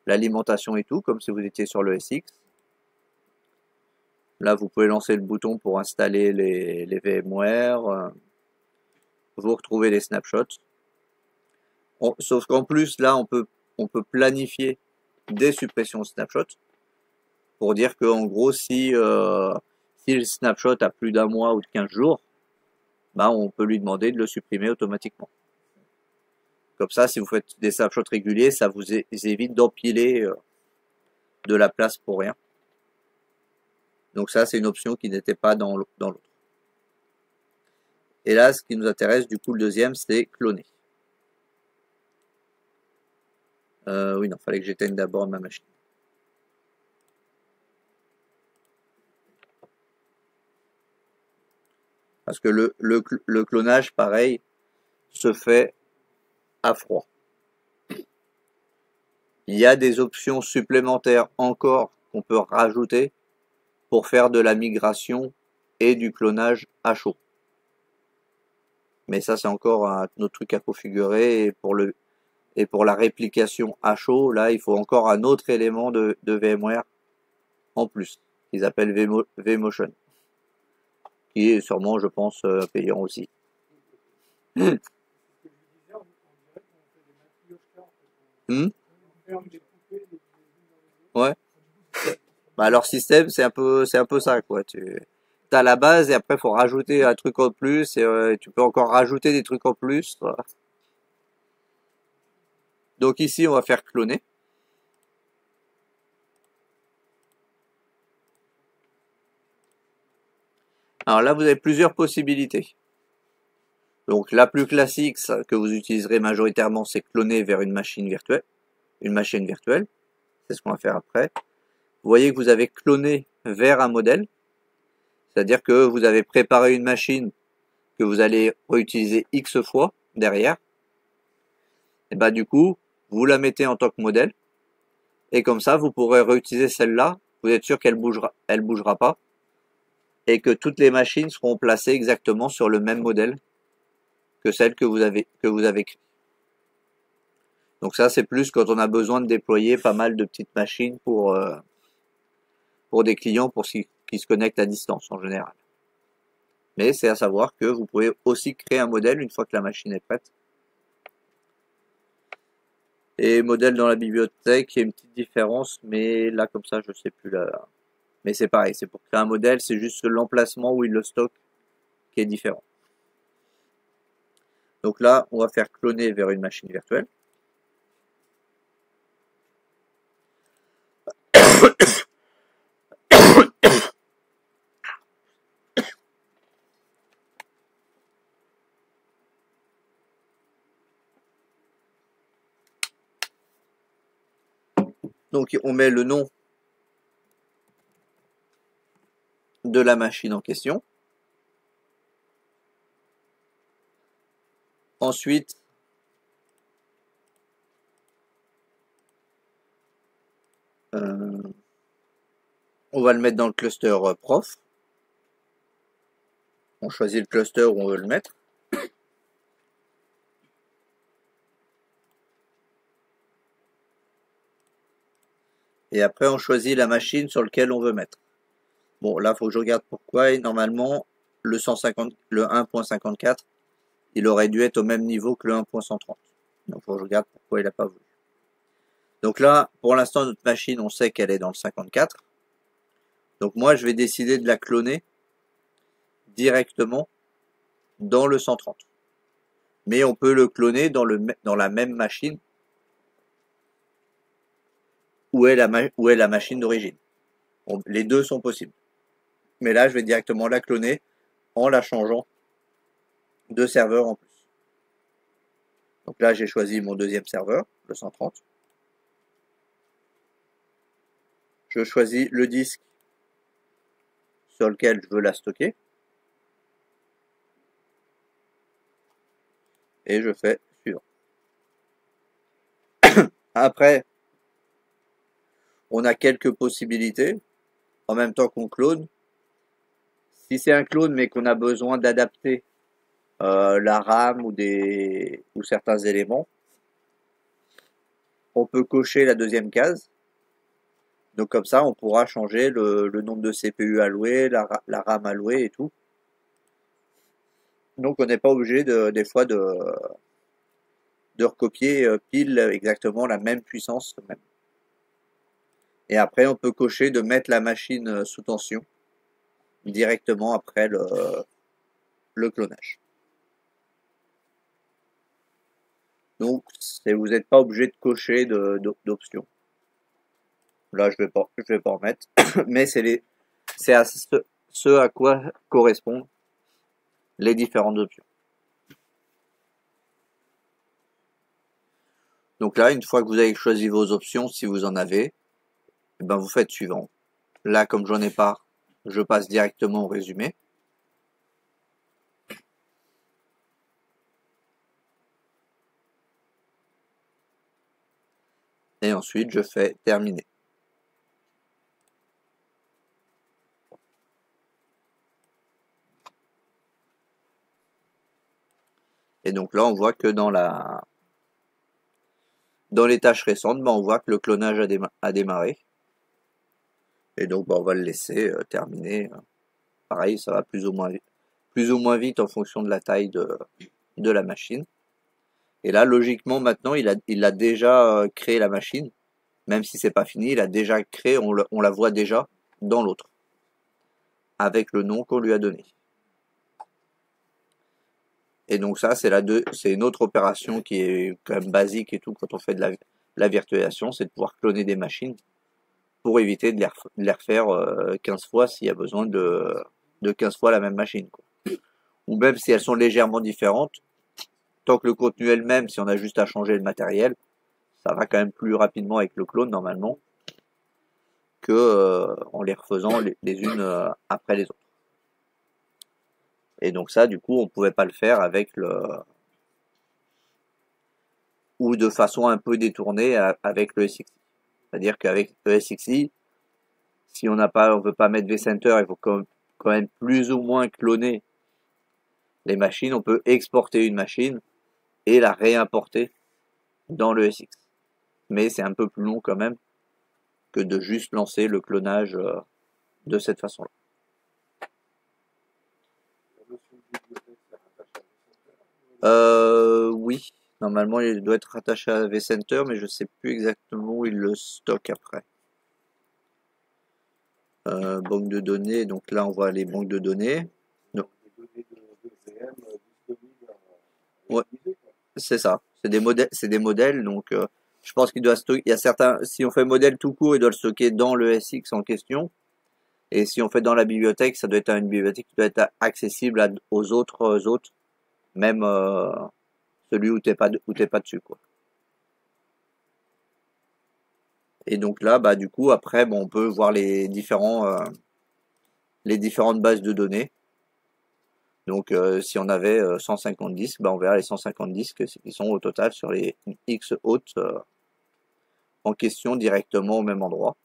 l'alimentation et tout, comme si vous étiez sur le SX. Là, vous pouvez lancer le bouton pour installer les VMware. Vous retrouvez les snapshots. Sauf qu'en plus, là, on peut planifier des suppressions snapshot pour dire que en gros, si le snapshot a plus d'un mois ou de 15 jours, bah, on peut lui demander de le supprimer automatiquement. Comme ça, si vous faites des snapshots réguliers, ça vous évite d'empiler de la place pour rien. Donc ça, c'est une option qui n'était pas dans l'autre. Et là, ce qui nous intéresse, du coup, le deuxième, c'est cloner. Oui, non, fallait que j'éteigne d'abord ma machine. Parce que le clonage, pareil, se fait à froid. Il y a des options supplémentaires encore qu'on peut rajouter pour faire de la migration et du clonage à chaud. Mais ça, c'est encore un autre truc à configurer. Et pour la réplication à chaud, là, il faut encore un autre élément de VMware en plus, qu'ils appellent vMotion, qui est sûrement, je pense, payant aussi. Ouais. Bah, leur système, c'est un peu ça, quoi. Tu as la base et après, faut rajouter un truc en plus et tu peux encore rajouter des trucs en plus. Voilà. Donc ici, on va faire cloner. Alors là, vous avez plusieurs possibilités. Donc la plus classique, ça, que vous utiliserez majoritairement, c'est cloner vers une machine virtuelle. C'est ce qu'on va faire après. Vous voyez que vous avez cloné vers un modèle. C'est-à-dire que vous avez préparé une machine que vous allez réutiliser X fois derrière. Et bah du coup, vous la mettez en tant que modèle. Et comme ça, vous pourrez réutiliser celle-là. Vous êtes sûr qu'elle bougera pas. Et que toutes les machines seront placées exactement sur le même modèle que celle que vous avez créée. Donc ça, c'est plus quand on a besoin de déployer pas mal de petites machines pour des clients qui se connectent à distance en général. Mais c'est à savoir que vous pouvez aussi créer un modèle une fois que la machine est prête. Et modèle dans la bibliothèque, il y a une petite différence, mais là comme ça, je sais plus Mais c'est pareil, c'est pour créer un modèle, c'est juste l'emplacement où il le stocke qui est différent. Donc là, on va faire cloner vers une machine virtuelle. Donc on met le nom de la machine en question. Ensuite, on va le mettre dans le cluster prof. On choisit le cluster où on veut le mettre. Et après, on choisit la machine sur laquelle on veut mettre. Bon, là, il faut que je regarde pourquoi. Et normalement, le 1.54, il aurait dû être au même niveau que le 1.130. Donc, il faut que je regarde pourquoi il n'a pas voulu. Donc là, pour l'instant, notre machine, on sait qu'elle est dans le 54. Donc moi, je vais décider de la cloner directement dans le 130. Mais on peut le cloner dans la même machine où est la machine d'origine. Les deux sont possibles. Mais là, je vais directement la cloner en la changeant de serveur en plus. Donc là, j'ai choisi mon deuxième serveur, le 130. Je choisis le disque sur lequel je veux la stocker. Et je fais suivant. Après, on a quelques possibilités en même temps qu'on clone. Si c'est un clone mais qu'on a besoin d'adapter la RAM ou certains éléments, on peut cocher la deuxième case. Donc comme ça, on pourra changer le nombre de CPU alloué, la RAM allouée et tout. Donc on n'est pas obligé des fois de recopier pile exactement la même puissance même. Et après, on peut cocher de mettre la machine sous tension directement après le clonage. Donc, vous n'êtes pas obligé de cocher d'options. Là, je vais pas en mettre, mais c'est à ce à quoi correspondent les différentes options. Donc là, une fois que vous avez choisi vos options, si vous en avez, eh ben vous faites suivant. Là, comme j'en ai pas, je passe directement au résumé. Et ensuite, je fais terminer. Et donc là, on voit que dans les tâches récentes, on voit que le clonage a démarré. Et donc, on va le laisser terminer. Pareil, ça va plus ou moins vite en fonction de la taille de la machine. Et là, logiquement, maintenant, il a déjà créé la machine. Même si c'est pas fini, il a déjà créé, on la voit déjà dans l'autre. Avec le nom qu'on lui a donné. Et donc ça, c'est une autre opération qui est quand même basique et tout quand on fait de la virtualisation, c'est de pouvoir cloner des machines pour éviter de les refaire 15 fois s'il y a besoin de 15 fois la même machine, quoi. Ou même si elles sont légèrement différentes, tant que le contenu est le même, si on a juste à changer le matériel, ça va quand même plus rapidement avec le clone normalement que en les refaisant les unes après les autres. Et donc ça, du coup, on pouvait pas le faire avec ou de façon un peu détournée avec le SXI. C'est-à-dire qu'avec le SXI, si on veut pas mettre vCenter, il faut quand même plus ou moins cloner les machines. On peut exporter une machine et la réimporter dans le SX. Mais c'est un peu plus long quand même que de juste lancer le clonage de cette façon-là. Oui, normalement il doit être rattaché à vCenter, mais je sais plus exactement où il le stocke après. Banque de données, donc là on voit les banques de données. Non. Les données de VM disponibles à Ouais. utiliser, quoi. C'est ça, c'est des modèles, donc je pense qu'il doit stocker, il y a certains, si on fait modèle tout court, il doit le stocker dans le SX en question, et si on fait dans la bibliothèque, ça doit être une bibliothèque qui doit être accessible aux autres hôtes, même celui où t'es pas dessus, quoi. Et donc là, bah du coup, après, bon, on peut voir les différentes bases de données. Donc si on avait 150 disques, bah, on verra les 150 disques qui sont au total sur les X hôtes en question directement au même endroit.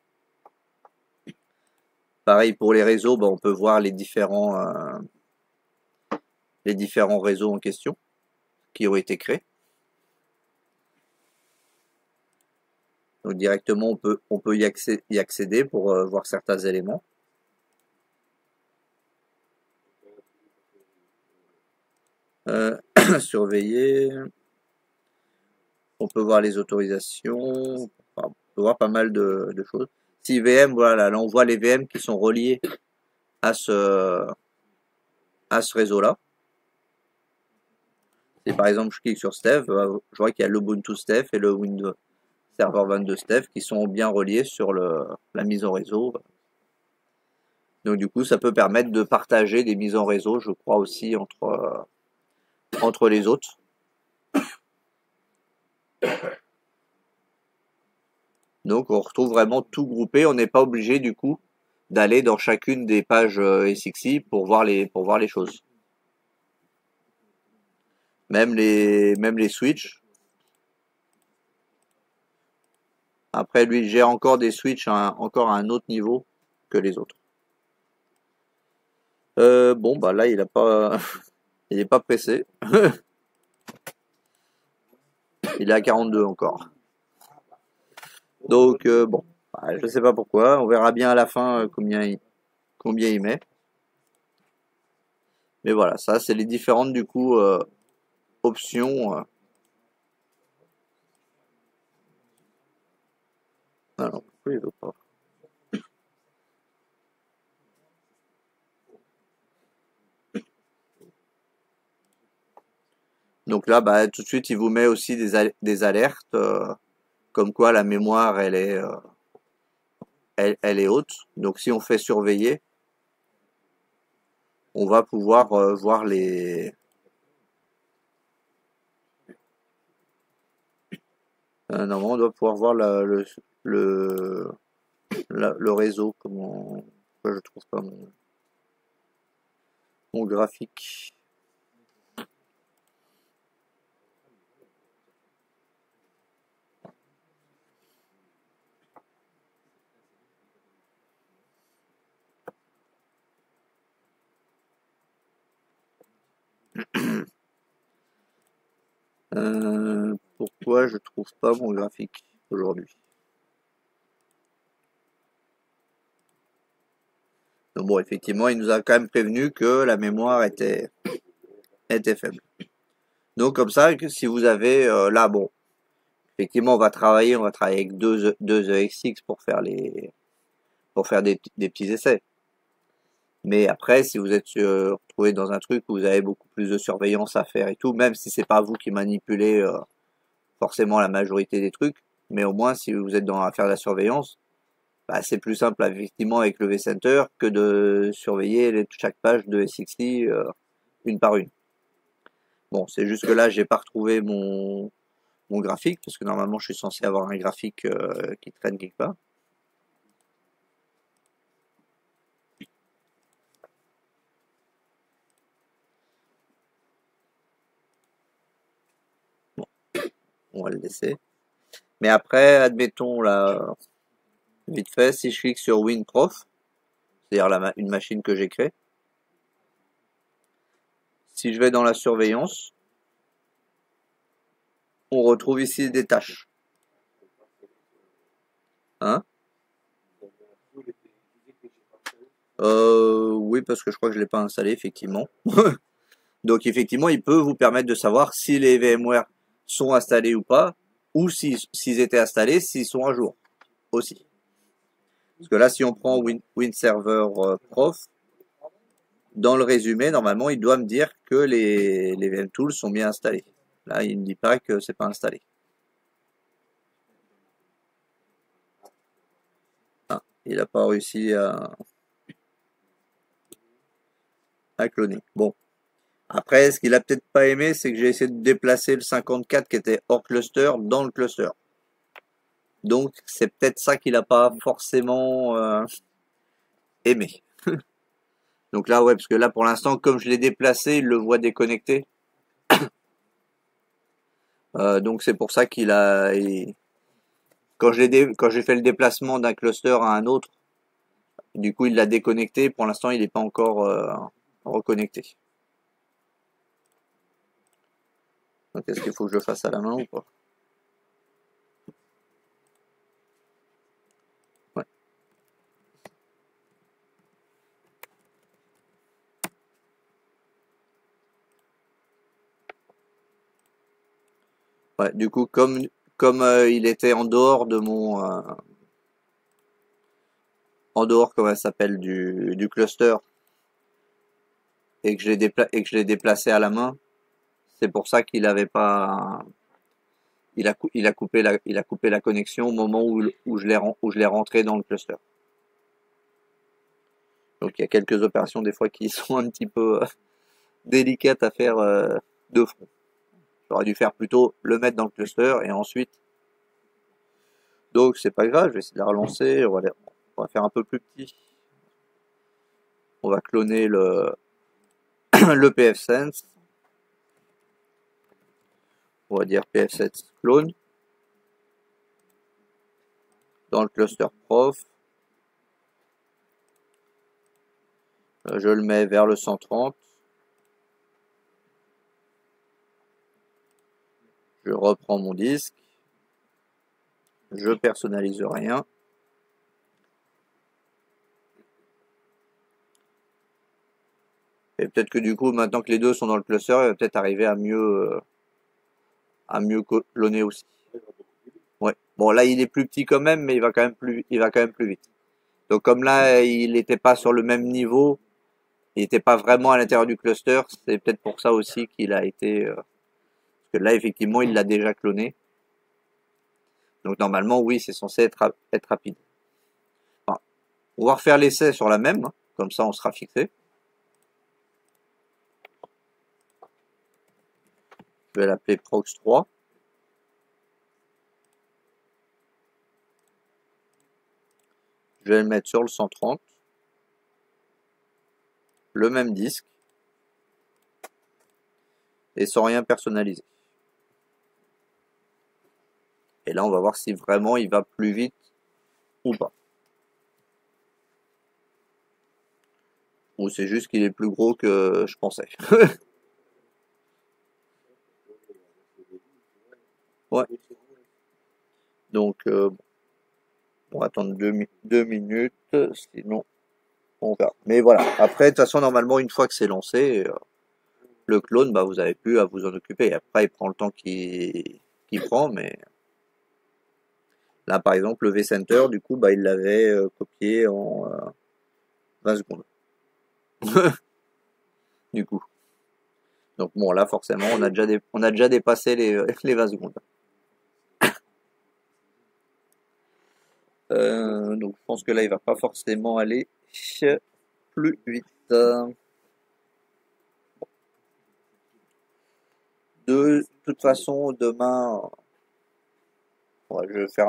Pareil pour les réseaux, bah, on peut voir les différents réseaux en question qui ont été créés. Donc directement on peut y accéder pour voir certains éléments. Surveiller. On peut voir les autorisations. Enfin, on peut voir pas mal de choses. Si VM, voilà, là on voit les VM qui sont reliés à ce réseau-là. Si par exemple je clique sur Steph, je vois qu'il y a l'Ubuntu Steph et le Windows Server 22 Steph qui sont bien reliés sur la mise en réseau. Donc du coup, ça peut permettre de partager des mises en réseau, je crois aussi entre les autres. Donc on retrouve vraiment tout groupé. On n'est pas obligé du coup d'aller dans chacune des pages SXI pour voir les choses. Même les switches. Après, lui, il gère encore des switches encore à un autre niveau que les autres. Bon, bah là, il est pas pressé. Il est à 42 encore. Donc, bon, bah, je sais pas pourquoi. On verra bien à la fin combien il met. Mais voilà, ça, c'est les différentes, du coup, options. Alors, pourquoi il veut pas? Donc là, bah, tout de suite, il vous met aussi des alertes, comme quoi la mémoire, elle est haute. Donc si on fait surveiller, on va pouvoir voir normalement, on doit pouvoir voir le réseau. Pourquoi je trouve pas mon graphique. Pourquoi je trouve pas mon graphique aujourd'hui? Donc bon, effectivement, il nous a quand même prévenu que la mémoire était faible. Donc comme ça, si vous avez là, bon, effectivement, on va travailler avec deux EXX pour faire des petits essais. Mais après, si vous êtes retrouvé dans un truc où vous avez beaucoup plus de surveillance à faire et tout, même si c'est pas vous qui manipulez forcément la majorité des trucs, mais au moins si vous êtes à faire de la surveillance, bah, c'est plus simple effectivement avec le vCenter que de surveiller chaque page de SXI une par une. Bon, c'est juste que là, j'ai pas retrouvé mon graphique, parce que normalement je suis censé avoir un graphique qui traîne quelque part. Bon, on va le laisser. Mais après, admettons là, vite fait, si je clique sur WinProf, c'est-à-dire une machine que j'ai créée, si je vais dans la surveillance, on retrouve ici des tâches. Hein? Oui, parce que je crois que je l'ai pas installé, effectivement. Donc effectivement, il peut vous permettre de savoir si les VMware sont installés ou pas, ou s'ils étaient installés, s'ils sont à jour aussi. Parce que là, si on prend WinServer Prof, dans le résumé, normalement, il doit me dire que les VMTools sont bien installés. Là, il ne me dit pas que c'est pas installé. Ah, il n'a pas réussi à cloner. Bon. Après, ce qu'il a peut-être pas aimé, c'est que j'ai essayé de déplacer le 54 qui était hors cluster dans le cluster. Donc, c'est peut-être ça qu'il n'a pas forcément aimé. Donc là, ouais, parce que là, pour l'instant, comme je l'ai déplacé, il le voit déconnecté. Donc c'est pour ça quand j'ai fait le déplacement d'un cluster à un autre, du coup, il l'a déconnecté. Pour l'instant, il n'est pas encore reconnecté. Donc, est-ce qu'il faut que je le fasse à la main ou pas? Ouais. Ouais, du coup, comme il était en dehors de mon comment ça s'appelle du cluster et que je l'ai déplacé à la main, c'est pour ça qu'il avait pas il a coupé la connexion au moment où je l'ai rentré dans le cluster. Donc il y a quelques opérations des fois qui sont un petit peu délicates à faire de front. J'aurais dû faire plutôt le mettre dans le cluster et ensuite. Donc c'est pas grave, je vais essayer de la relancer. On va faire un peu plus petit. On va cloner le pfSense. On va dire pfSense clone dans le cluster prof. Je le mets vers le 130. Je reprends mon disque. Je personnalise rien. Et peut-être que du coup, maintenant que les deux sont dans le cluster, il va peut-être arriver à mieux cloner aussi. Ouais. Bon, là, il est plus petit quand même, mais il va quand même plus vite. Donc, comme là, il n'était pas sur le même niveau, il n'était pas vraiment à l'intérieur du cluster, c'est peut-être pour ça aussi qu'il a été, parce que là, effectivement, il l'a déjà cloné. Donc, normalement, oui, c'est censé être rapide. Enfin, on va refaire l'essai sur la même, hein, comme ça, on sera fixé. Je vais l'appeler Prox3. Je vais le mettre sur le 130. Le même disque. Et sans rien personnaliser. Et là, on va voir si vraiment il va plus vite ou pas. Ou c'est juste qu'il est plus gros que je pensais. Ouais. Donc, on va attendre 2 minutes, sinon on verra. Mais voilà. Après, de toute façon, normalement, une fois que c'est lancé, le clone, bah, vous avez plus à vous en occuper. Après, il prend le temps qu'il prend, mais là, par exemple, le vCenter, du coup, bah, il l'avait copié en 20 secondes. Du coup. Donc bon, là, forcément, on a déjà dépassé les 20 secondes. Donc je pense que là, il va pas forcément aller plus vite. De toute façon, demain, ouais, je vais faire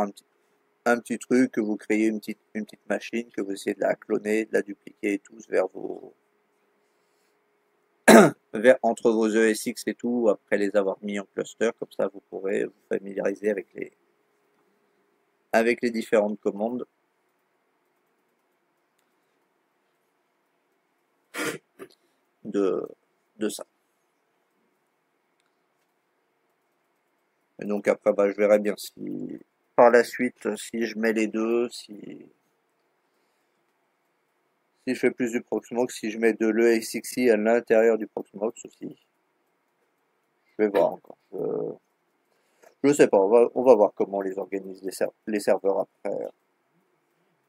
un petit truc, que vous créez une petite machine, que vous essayez de la cloner, de la dupliquer et tout vers entre vos ESX et tout, après les avoir mis en cluster, comme ça vous pourrez vous familiariser avec les différentes commandes. De ça. Et donc après, bah, je verrai bien si par la suite, si je mets les deux, si je fais plus du Proxmox, si je mets de l'ESXi à l'intérieur du Proxmox aussi. Je vais voir encore. Je sais pas, on va voir comment les organisent les serveurs après.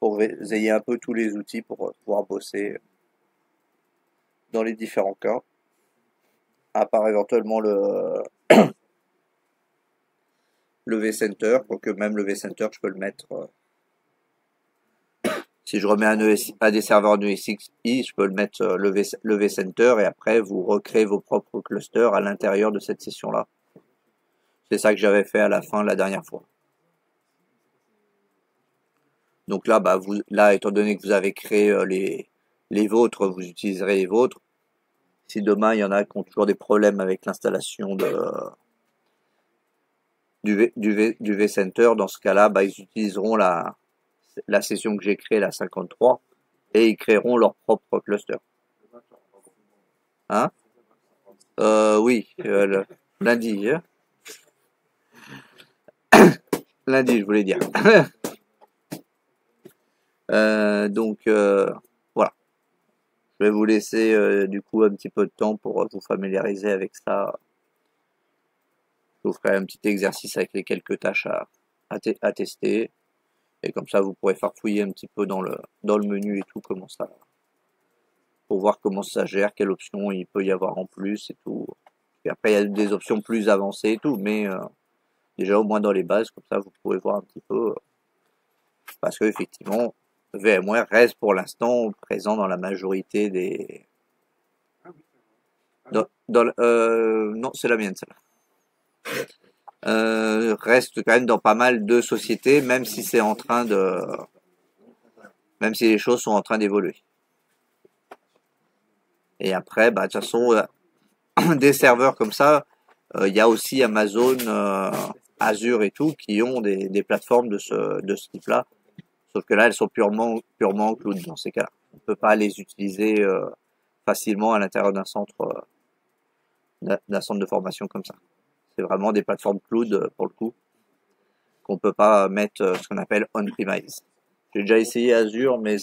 pour que vous ayez un peu tous les outils pour pouvoir bosser dans les différents cas, à part éventuellement le vCenter, quoique même le vCenter, je peux le mettre, si je remets à des serveurs NESXi, je peux le mettre le vCenter, et après vous recréez vos propres clusters à l'intérieur de cette session-là. C'est ça que j'avais fait à la fin la dernière fois. Donc là, bah, là, étant donné que vous avez créé les vôtres, vous utiliserez les vôtres. Si demain, il y en a qui ont toujours des problèmes avec l'installation du vCenter, dans ce cas-là, bah, ils utiliseront la session que j'ai créée, la 53, et ils créeront leur propre cluster. Hein? Oui, lundi. Hein? Lundi, je voulais dire. Donc, voilà. Je vais vous laisser du coup un petit peu de temps pour vous familiariser avec ça. Je vous ferai un petit exercice avec les quelques tâches à tester. Et comme ça, vous pourrez farfouiller un petit peu dans le menu et tout, comment ça, pour voir comment ça gère, quelle option il peut y avoir en plus et tout. Et après, il y a des options plus avancées et tout, mais déjà au moins dans les bases, comme ça, vous pouvez voir un petit peu. Parce que effectivement, VMware reste pour l'instant présent dans la majorité des. Non, c'est la mienne celle-là. Reste quand même dans pas mal de sociétés, même si c'est en train même si les choses sont en train d'évoluer. Et après, bah, de toute façon, des serveurs comme ça, il y a aussi Amazon, Azure et tout, qui ont des plateformes de ce type-là. Sauf que là, elles sont purement cloud dans ces cas-là. On ne peut pas les utiliser facilement à l'intérieur d'un centre de formation comme ça. C'est vraiment des plateformes cloud pour le coup, qu'on peut pas mettre ce qu'on appelle on-premise. J'ai déjà essayé Azure, mais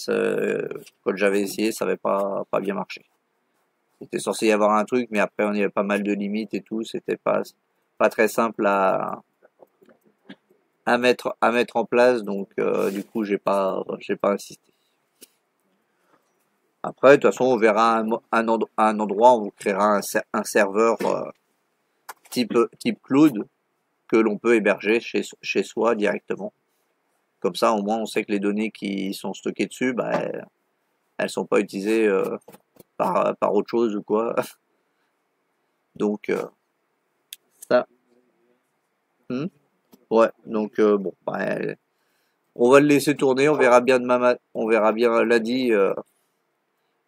quand j'avais essayé, ça n'avait pas bien marché. C'était censé y avoir un truc, mais après on y avait pas mal de limites et tout. C'était pas très simple à mettre en place, donc du coup j'ai pas insisté. Après, de toute façon, on verra un endroit, on vous créera un serveur type cloud que l'on peut héberger chez soi directement. Comme ça, au moins, on sait que les données qui sont stockées dessus, bah, elles sont pas utilisées par autre chose ou quoi. Donc, ça. Ouais, donc bon, bah, on va le laisser tourner, on verra bien lundi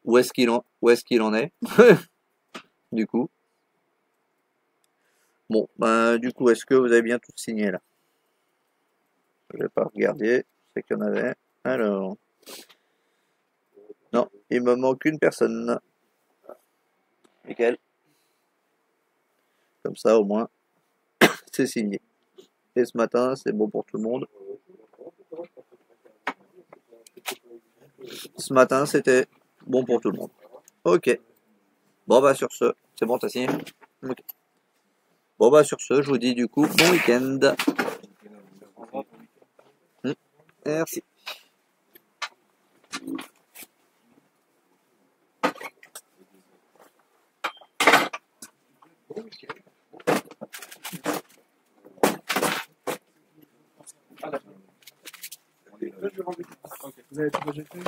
où est-ce qu'il en est, du coup. Bon, ben du coup, est-ce que vous avez bien tout signé là? Je vais pas regarder, je sais qu'il y en avait. Alors, non, il me manque une personne. Nickel. Comme ça, au moins, c'est signé. Et ce matin, c'est bon pour tout le monde. Ce matin, c'était bon pour tout le monde. Ok. Bon, bah, sur ce, c'est bon, t'as signé? Ok. Bon, bah, sur ce, je vous dis du coup, bon week-end. Merci. Vous avez tout déjà fait?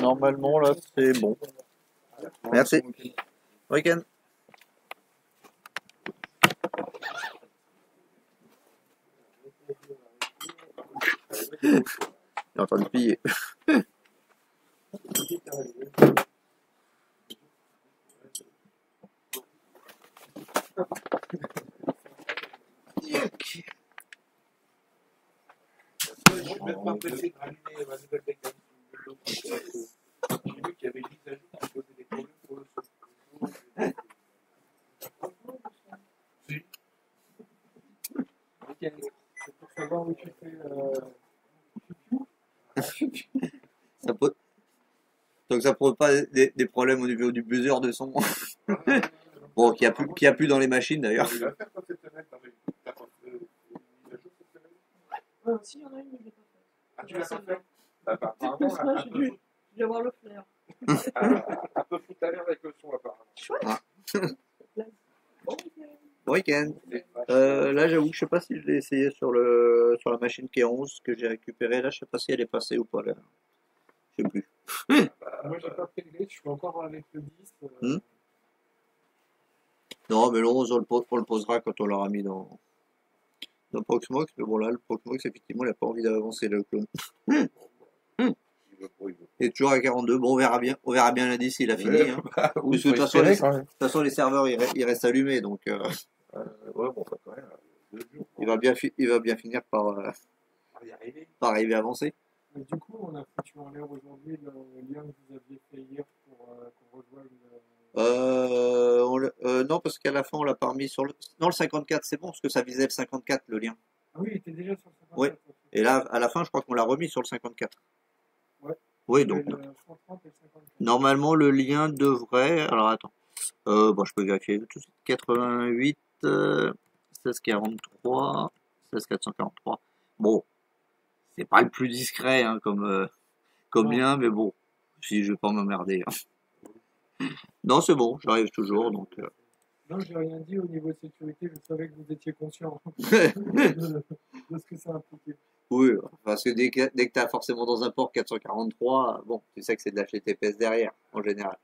Normalement, là, c'est bon. Merci. Week-end. Il est en train de piller. Je suis même pas pressé de rallumer ma nouvelle mécanique. J'ai vu qu'il y avait une mise à jour qui posait des problèmes pour le son. Si. C'est pour savoir où tu fais. Donc ça pose pas des problèmes au niveau du buzzer de son. Bon, qu'il y a plus dans les machines d'ailleurs. Il va faire quoi cette semaine? T'as pas fait une mise à jour cette semaine? Si, il y en a une, mais je l'ai pas faite. Ah, je tu l'as pas fait. Tout doucement, je vais avoir le flair. Un peu foutre la merde avec le son, apparemment. Bon week-end. Là, j'avoue que je sais pas si je l'ai essayé sur la machine qui est 11 que j'ai récupérée. Là, je sais pas si elle est passée ou pas. Là. Je sais plus. Moi, j'ai pas pris le glitch, je suis encore avec le 10. Non, mais le 11, on le posera quand on l'aura mis dans Proxmox. Mais bon, là, le Proxmox, effectivement, il a pas envie d'avancer le clone. Il veut pas, il veut Il est toujours à 42. Bon, on verra bien. On verra bien lundi s'il a fini. Ouais, Hein. bah, oui, Parce que de faut toute façon, espérer, quand même. de toute façon, les serveurs, ils restent allumés. Donc, Ouais, bon, ça quand même. 2 jours. il va bien finir par On va y arriver. arriver à avancer. Mais du coup, on a foutu en l'air aujourd'hui le lien que vous aviez fait hier pour qu'on rejoigne. Non, parce qu'à la fin, on l'a pas remis sur le. Non, le 54, c'est bon, parce que ça visait le 54, le lien. Ah oui, il était déjà sur le 54. Oui. ok. Et là, à la fin, je crois qu'on l'a remis sur le 54. Ouais. Oui, Et donc, le 130 et le 54. normalement, le lien devrait. Alors, attends. Bon, je peux vérifier tout de suite. 88, 1643, 16443. Bon, c'est pas le plus discret hein, comme Non. lien, mais bon, si je vais pas m'emmerder. Hein. Non, c'est bon, j'arrive toujours, donc. Non, j'ai rien dit au niveau de sécurité, je savais que vous étiez conscient de ce que ça impliquait. Oui, parce que dès que tu as forcément dans un port 443, bon, tu sais que c'est de l'HTTPS derrière, en général.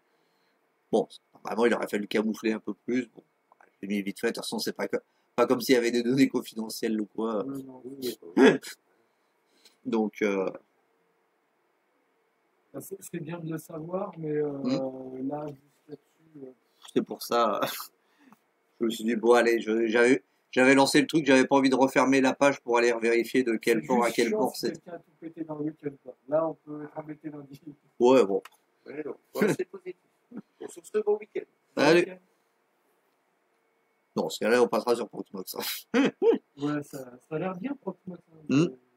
Bon, normalement, il aurait fallu camoufler un peu plus. Bon, j'ai mis vite fait, de toute façon, c'est pas comme s'il y avait des données confidentielles ou quoi. Non. Donc, Bah, c'est bien de le savoir, mais là, juste là-dessus, c'est pour ça, je me suis dit, bon, allez, j'avais lancé le truc, j'avais pas envie de refermer la page pour aller vérifier de quel c'est port à juste quel chiant port si c'est. quelqu'un a tout pété dans le week-end. Quoi. Là, on peut être embêté lundi. Ouais, bon. Ouais, donc, ouais, c'est positif. On se ce bon week-end. Allez. Non, ce cas-là, on passera sur Proxmox. Ouais, ça a l'air bien, Proxmox.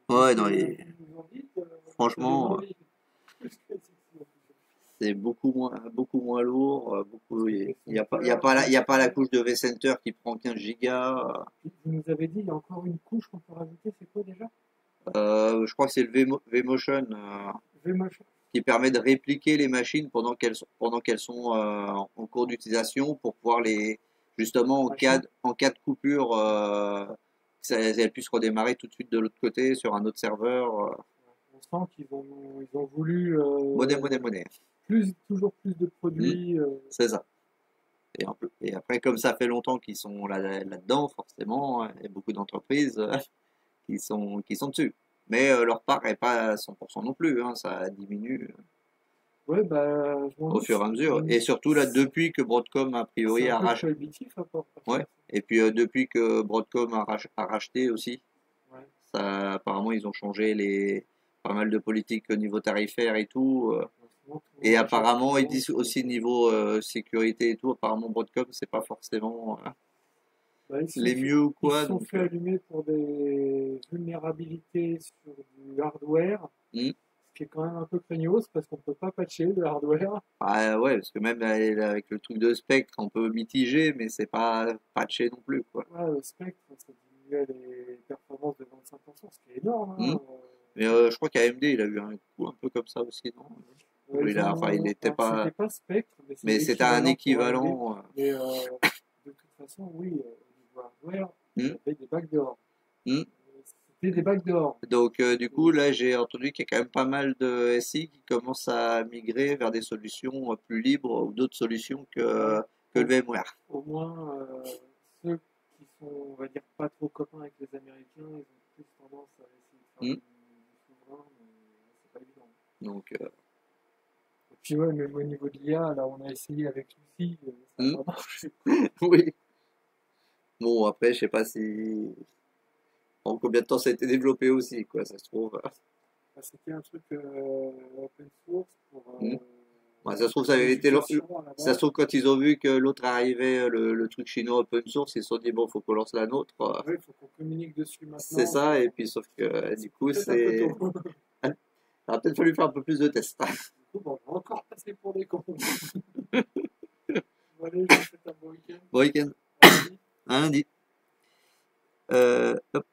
Ouais, non, franchement, Plus que c'est beaucoup moins lourd. Il n'y a pas la couche de vCenter qui prend 15 gigas. Vous nous avez dit, il y a encore une couche qu'on peut rajouter, c'est quoi déjà Je crois que c'est le vMotion VMotion. qui permet de répliquer les machines pendant qu'elles sont en cours d'utilisation pour pouvoir justement en cas de coupure, elles puissent redémarrer tout de suite de l'autre côté sur un autre serveur. On sent qu'ils ont voulu Monnaie. toujours plus de produits. C'est ça. Et après, comme ça fait longtemps qu'ils sont là-dedans, forcément, il y a beaucoup d'entreprises qui sont dessus. Mais leur part n'est pas à 100% non plus, hein, ça diminue Ouais, bah, je m'en au doute. fur et à mesure. Et surtout là, depuis que Broadcom a priori C'est un peu arrache. prohibitif, encore. Ouais. Et puis depuis que Broadcom a racheté aussi, Ouais. ça, apparemment ils ont changé pas mal de politiques au niveau tarifaire et tout. Et apparemment ils disent aussi niveau sécurité et tout. Apparemment Broadcom c'est pas forcément Bah, les mieux ou quoi. Ils se sont Donc, fait allumer pour des vulnérabilités sur du hardware, ce qui est quand même un peu craignos parce qu'on peut pas patcher le hardware. ah ouais, parce que même avec le truc de Spectre, on peut mitiger, mais c'est pas patché non plus, quoi. Ouais, le Spectre, ça diminuait les performances de 25%, ce qui est énorme. Hein. Mais je crois qu'AMD, il a eu un coup un peu comme ça aussi, non? Ouais, Il n'était pas. C'était pas Spectre, Mais c'était un équivalent. Mais de toute façon, oui, au niveau hardware, il y avait des backdoors. C'était des backdoors. Donc, du coup, là, j'ai entendu qu'il y a quand même pas mal de SI qui commencent à migrer vers des solutions plus libres ou d'autres solutions que le VMware. Au moins, ceux qui sont, on va dire, pas trop copains avec les Américains, ils ont plus tendance à essayer de faire du souverain, mais c'est pas évident. Donc, Et puis ouais, même au niveau de l'IA, là, on a essayé avec Lucie, ça n'a pas marché. oui. Bon, après, je sais pas si. En combien de temps ça a été développé aussi, quoi, ça se trouve. C'était un truc open source pour. Ça se trouve, ça avait été ça se trouve, quand ils ont vu que l'autre arrivait, le truc chinois open source, ils se sont dit, bon, faut qu'on lance la nôtre. Oui, il faut qu'on communique dessus maintenant. C'est ça, et puis sauf que du coup, c'est. Il aurait peut-être fallu faire un peu plus de tests. Du coup, on va encore passer pour des cons. Bon, allez, je vous souhaite un bon week-end. Bon week-end. Merci. Un lundi. Hop.